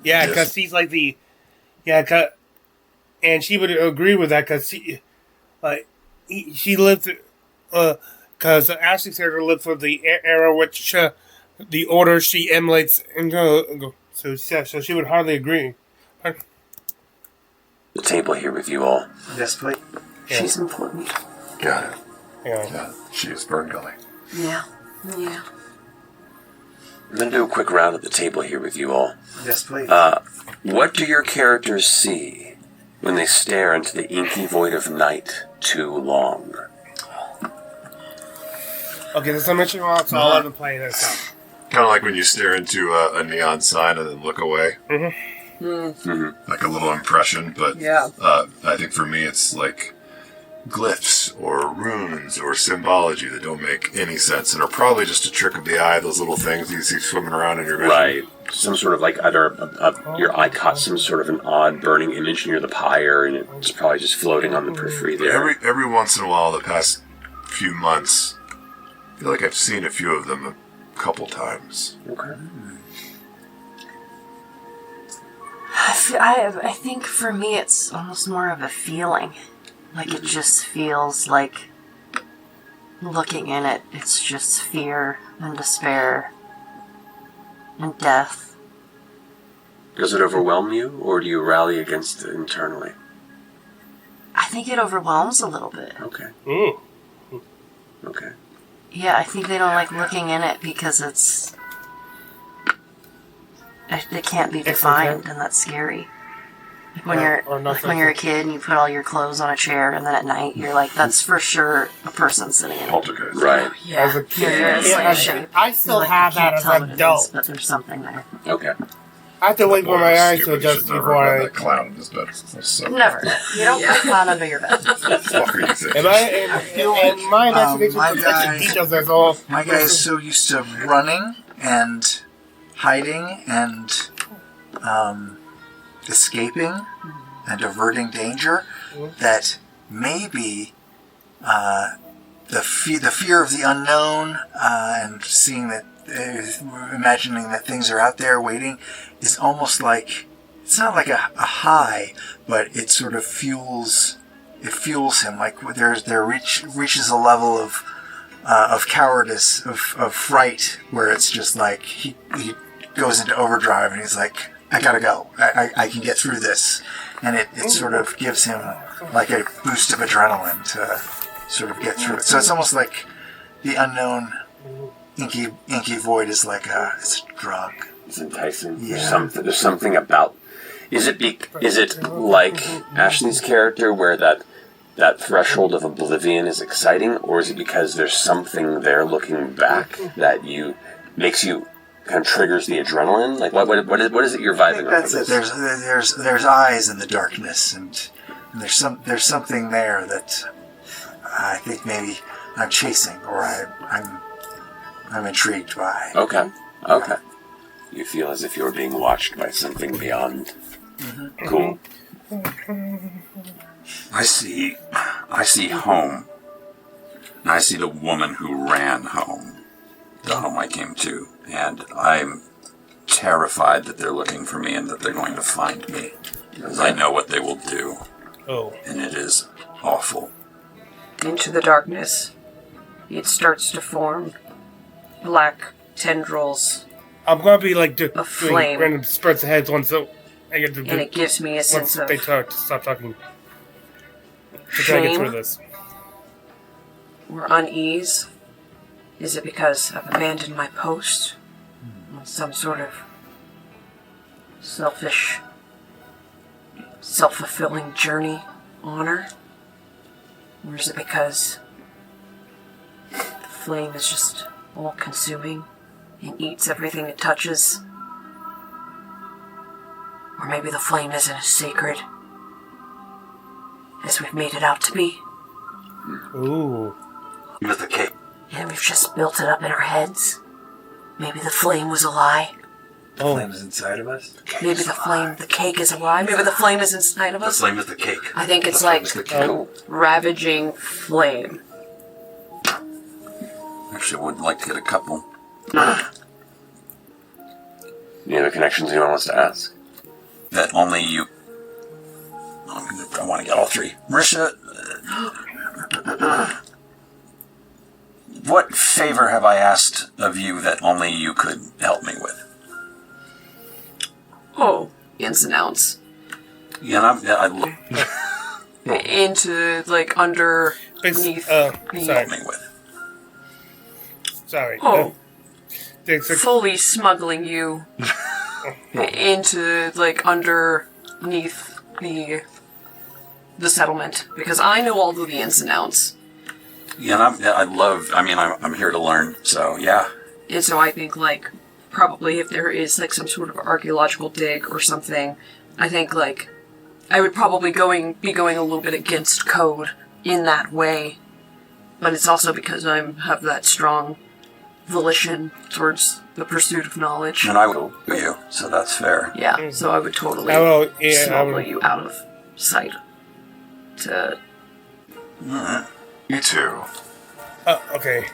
Yeah, because he's like the. Yeah, and she would agree with that because she lived, because Ashley's character lived for the era which the order she emulates, and so she would hardly agree. The table here with you all. Yes, please. She's important. Got it. Yeah. Yeah, she is Ferngully. Yeah. Yeah. I'm going to do a quick round at the table here with you all. Yes, please. What do your characters see when they stare into the inky void of night too long? Okay, there's some mission so I'll let them play this out. Kind of like when you stare into a neon sign and then look away. Like a little impression, but Yeah. I think for me it's like glyphs or runes or symbology that don't make any sense and are probably just a trick of the eye, those little things you see swimming around in your vision. Right. Some sort of like either your eye caught some sort of an odd burning image near the pyre, and it's probably just floating on the periphery there. Every once in a while, the past few months, I feel like I've seen a few of them a couple times. Okay. I think for me it's almost more of a feeling. Like it just feels like looking in it, it's just fear and despair and death. Does it overwhelm you, or do you rally against it internally? I think it overwhelms a little bit. Okay. Okay. Yeah, I think they don't like looking in it because it can't be defined, and that's scary. Like when you're a kid and you put all your clothes on a chair, and then at night you're like, that's for sure a person sitting in it. Poltergeist. Right. Yeah, As a kid, it's like a shape. I still You're like, have you can't that as tell an what it is, adult. but there's something there. Okay. I have to wait for my eyes to Stupid, adjust should never before have I. that clown in his bed. That's so Never. You don't put a clown under your bed. fuck are you thinking? And my investigation my protects guy- the details as all. My guy is so used to running and hiding and escaping and averting danger that maybe the fear of the unknown and seeing that, imagining that things are out there waiting is almost like, it's not like a high, but it sort of fuels him. Like reaches a level of cowardice, of fright, where it's just like he goes into overdrive and he's like, I gotta go. I can get through this. And it sort of gives him like a boost of adrenaline to sort of get through it. So it's almost like the unknown inky void is like it's a drug. It's enticing. Yeah. There's something about. Is it like Ashley's character where that threshold of oblivion is exciting, or is it because there's something there looking back that makes you kind of triggers the adrenaline? Like what is it you're vibing off That's of it. this? There's eyes in the darkness, and there's something there that I think maybe I'm chasing, or I'm intrigued by. Okay. You feel as if you're being watched by something beyond. Mm-hmm. Cool. I see home. And I see the woman who ran home. The home I came to. And I'm terrified that they're looking for me and that they're going to find me. Because I know what they will do. Oh. And it is awful. Into the darkness, it starts to form black tendrils, I'm gonna be like doing flame. random spreads of heads once so I get to do. and it gives me a Once sense of they stop talking. To try to get through shame this. or unease. Is it because I've abandoned my post on some sort of selfish, self-fulfilling journey honor? Or is it because the flame is just all-consuming and eats everything it touches? Or maybe the flame isn't as sacred as we've made it out to be, Ooh. With the cake. and we've just built it up in our heads. Maybe the flame was a lie. Oh. Flames inside of us. Maybe the cake is a lie. Maybe the flame is inside of The us. flame is the cake. I think it's The flame like is the cake. ravaging flame. Actually, I would like to get a couple. Any other connections anyone wants to ask? That only you I want to get all three. Marisha, what favor have I asked of you that only you could help me with? Oh, ins and outs. Yeah, Into, like, underneath sorry. help me with. Sorry. Oh. It's a- fully smuggling you into, like, underneath the settlement, because I know all of the ins and outs. Yeah, and I'm here to learn, so yeah. And so I think, like, probably if there is, like, some sort of archaeological dig or something, I think, like, I would probably be going a little bit against code in that way. But it's also because I have that strong volition towards the pursuit of knowledge. And I will do you, so that's fair. Yeah, so I would totally smuggle you out of sight. To... You two. Okay.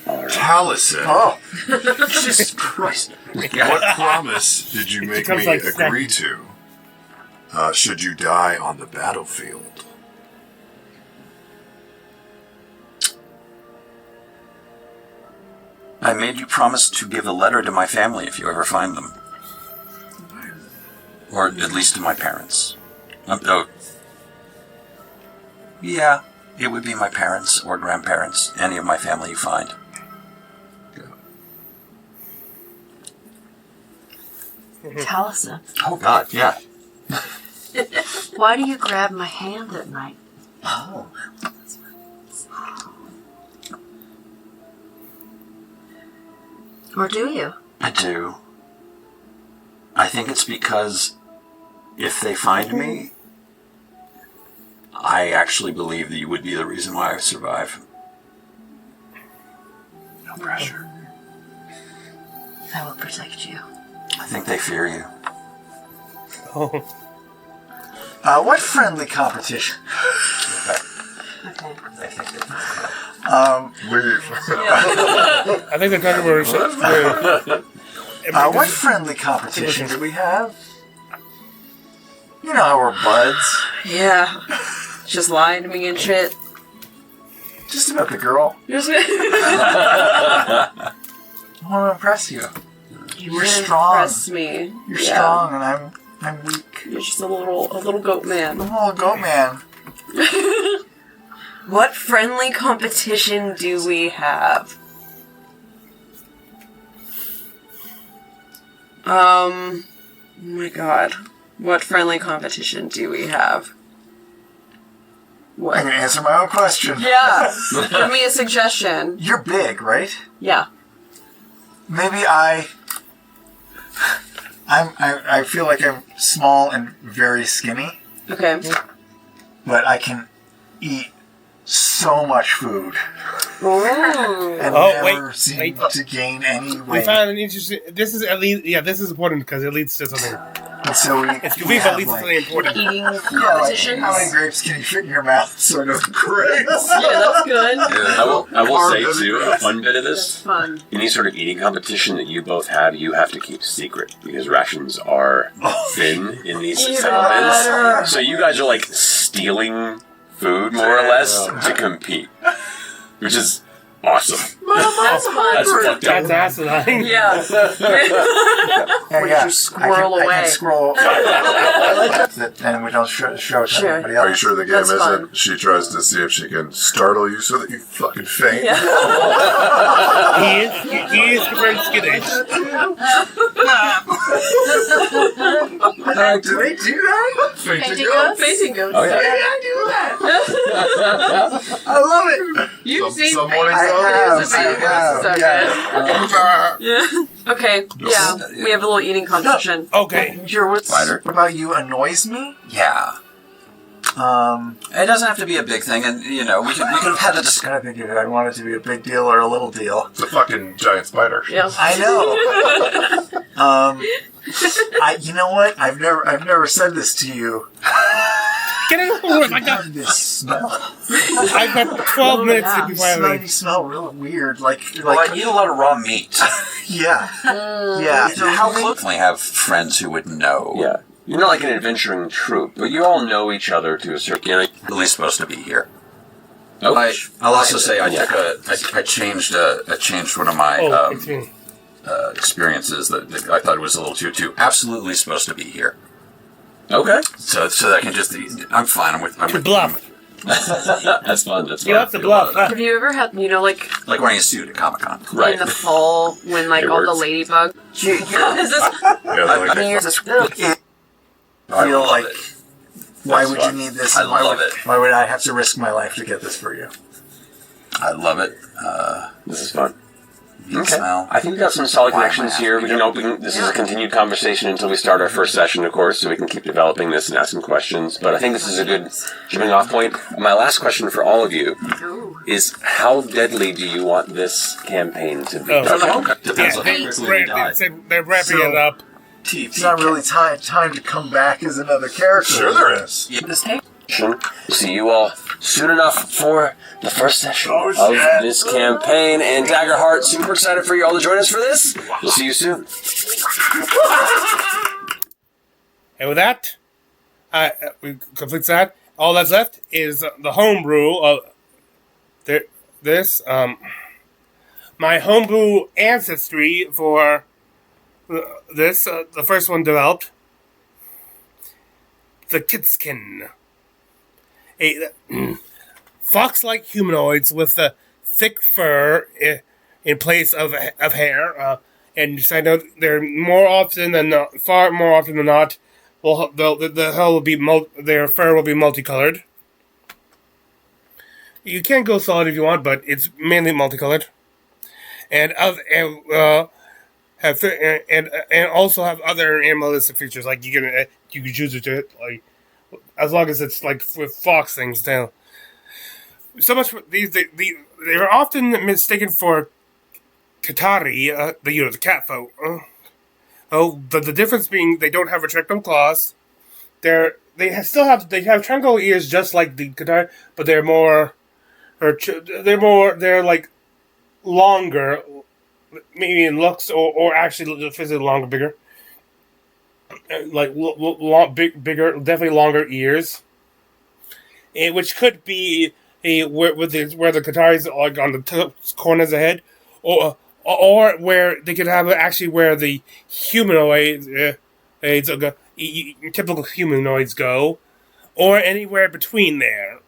Taliesin. Oh, Jesus Christ. What promise did you make becomes me like agree to? Should you die on the battlefield? I made you promise to give a letter to my family if you ever find them. Or at least to my parents. Yeah, it would be my parents or grandparents, any of my family you find. Taliesin, Oh God, yeah. why do you grab my hand at night? Or do you? I do. I think it's because if they find me, I actually believe that you would be the reason why I survive. No pressure. I will protect you. I think they fear you. Oh. what friendly competition? Okay. They think they Leave. I think they're talking about... What friendly competition do we have? You know how we're buds. Yeah. Just lying to me and shit. Just about the girl. Just I want to impress you. You're strong. impress me. You're Yeah. strong, and I'm weak. You're just a little goat man. I'm a little goat man. What friendly competition do we have? Oh my god. What friendly competition do we have? I'm What? gonna answer my own question. Yeah. Give me a suggestion. You're big, right? Yeah. Maybe I feel like I'm small and very skinny, Okay. but I can eat so much food Ooh. and Oh, never wait, seem wait. to gain any We weight. found an interesting... This is at least... Yeah, this is important because it leads to something. And so we We've have at least like, something important. Eating yeah, like, competitions. how many grapes can you fit in your mouth? Sort of grapes. Yeah, that's good. I will say too, a fun bit of That's this. fun. Any sort of eating competition that you both have, you have to keep secret because rations are thin in these settlements. So you guys are like stealing food more or less to compete, which is awesome. That's fun. That's fucked up. That's asinine. Yeah. Yeah, Where you squirrel I away. can scroll. And we don't show it to Sure. everybody Are you else. sure the game That's isn't? fun. She tries to see if she can startle you so that you fucking faint. Yeah. He is very skittish. Do they do that? Fainting goats? Facing goats. Oh yeah. I do that. I love it. You've seen some Facing mornings Goats. I have, So yeah. good. Yeah. Okay. Yeah. We have a little eating competition. Okay. What Spider. about you annoys me? Yeah. It doesn't have to be a big thing, and we could have had a discussion. I think I want it to be a big deal or a little deal. It's a fucking giant spider. Yeah. I know. You know what? I've never said this to you. Get it over with. I got this smell. I've got 12 minutes yeah. before I You leave. smell real weird. Like Well, I eat a lot of raw meat. yeah, yeah. How closely have friends who would know? Yeah. You're not like an adventuring troupe, but you all know each other to a certain extent. Really supposed to be here. Oh, I'll also say I changed one of my experiences that I thought it was a little too absolutely supposed to be here. Okay. So that I can just I'm fine. I'm with bluff. That's fun. That's fun. You have to bluff. Have you ever had, like wearing a suit at Comic-Con. Right. in the fall when like It all the works. ladybug? Is this? I feel like, why That's would fun. you need this? I and why love would, it. Why would I have to risk my life to get this for you? I love it. This is fun. You smell. I think we got some solid Why am I connections here. This is a Yeah. continued conversation until we start our first session, of course, so we can keep developing this and ask some questions. But I think this is a good jumping off point. My last question for all of you Ooh. is, how deadly do you want this campaign to be? Oh. Depends on how They, quickly we die. they're wrapping it up. It's not really time to come back as another character. Sure there is. This tape. We'll see you all soon enough for the first session of this campaign. And Daggerheart, super excited for you all to join us for this. We'll see you soon. And with that, we complete that. All that's left is the homebrew of this. My homebrew ancestry for this, the first one developed, the Kyxkyn. Fox-like humanoids with the thick fur in place of hair, and I know they're more often than not, far more often than not, the hell will be their fur will be multicolored. You can go solid if you want, but it's mainly multicolored, and also have other animalistic features like you can choose it to like. As long as it's like with fox things down. So much for these, they are often mistaken for Katari, the cat folk. The difference being they don't have retractable claws. They have triangle ears just like the Katari, but they're like longer, maybe in looks or actually physically longer, bigger. Like bigger, definitely longer ears, which could be where the Qataris are like on the corners of the head, or where they could have actually where the humanoids, typical humanoids go, or anywhere between there.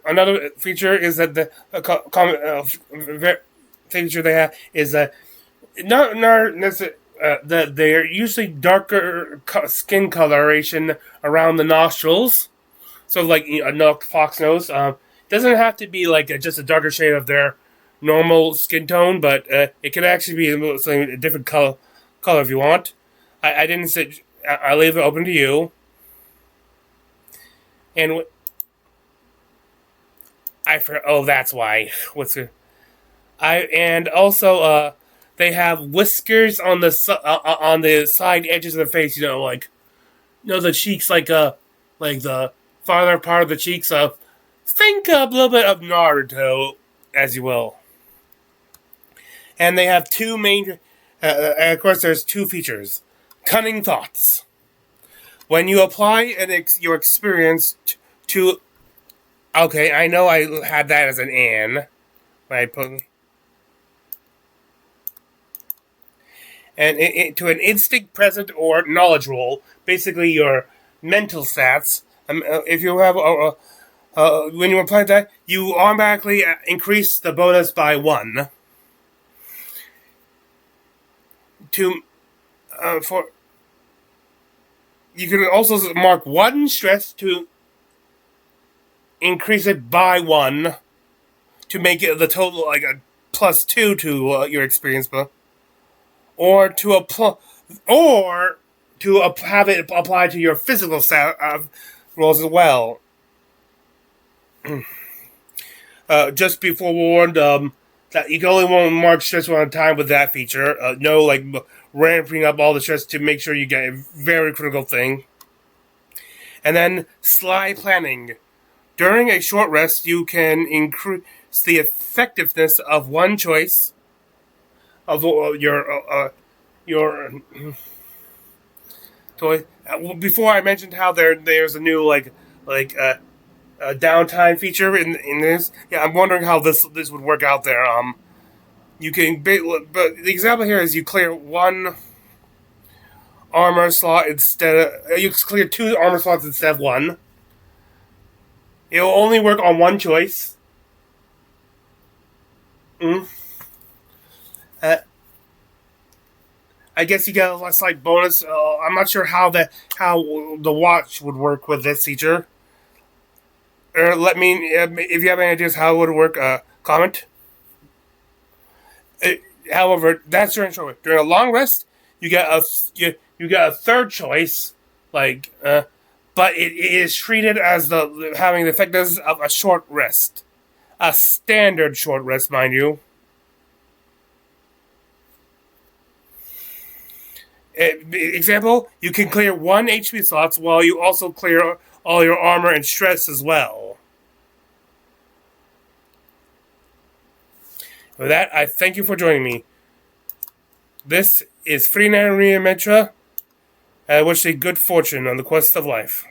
Another feature is that the feature they have is that that they're usually darker skin coloration around the nostrils, so like a fox nose. Doesn't have to be like just a darker shade of their normal skin tone, but it can actually be a different color if you want. I didn't say. I leave it open to you. And that's why. And also they have whiskers on the side edges of the face. The cheeks, like the farther part of the cheeks. Think a little bit of Naruto, as you will. And they have two main. And of course, there's two features: cunning thoughts. When you apply your experience to... Okay, I know I had that as an "and" when I put... And to an instinct, present, or knowledge roll, basically your mental stats. If you have... when you apply that, you automatically increase the bonus by 1. You can also mark 1 stress to increase it by 1 to make it the total like a +2 to your experience bonus, or to have it apply to your physical stat rolls as well. Just be forewarned that you can only mark stress 1 at a time with that feature. No ramping up all the stress to make sure you get a very critical thing. And then sly planning. During a short rest, you can increase the effectiveness of one choice of your toy. Before I mentioned how there's a new a downtime feature in this. Yeah, I'm wondering how this would work out there. You can, but the example here is you clear one armor slot instead of you clear two armor slots instead of one. It will only work on one choice. I guess you get a slight bonus. I'm not sure how the watch would work with this feature. Or let me, if you have any ideas how it would work, comment. However, that's during short rest. During a long rest, you get a third choice, but it is treated as having the effectiveness of a short rest, a standard short rest, mind you. Example: you can clear one HP slots while you also clear all your armor and stress as well. With that, I thank you for joining me. This is Freener Metra. I wish you good fortune on the quest of life.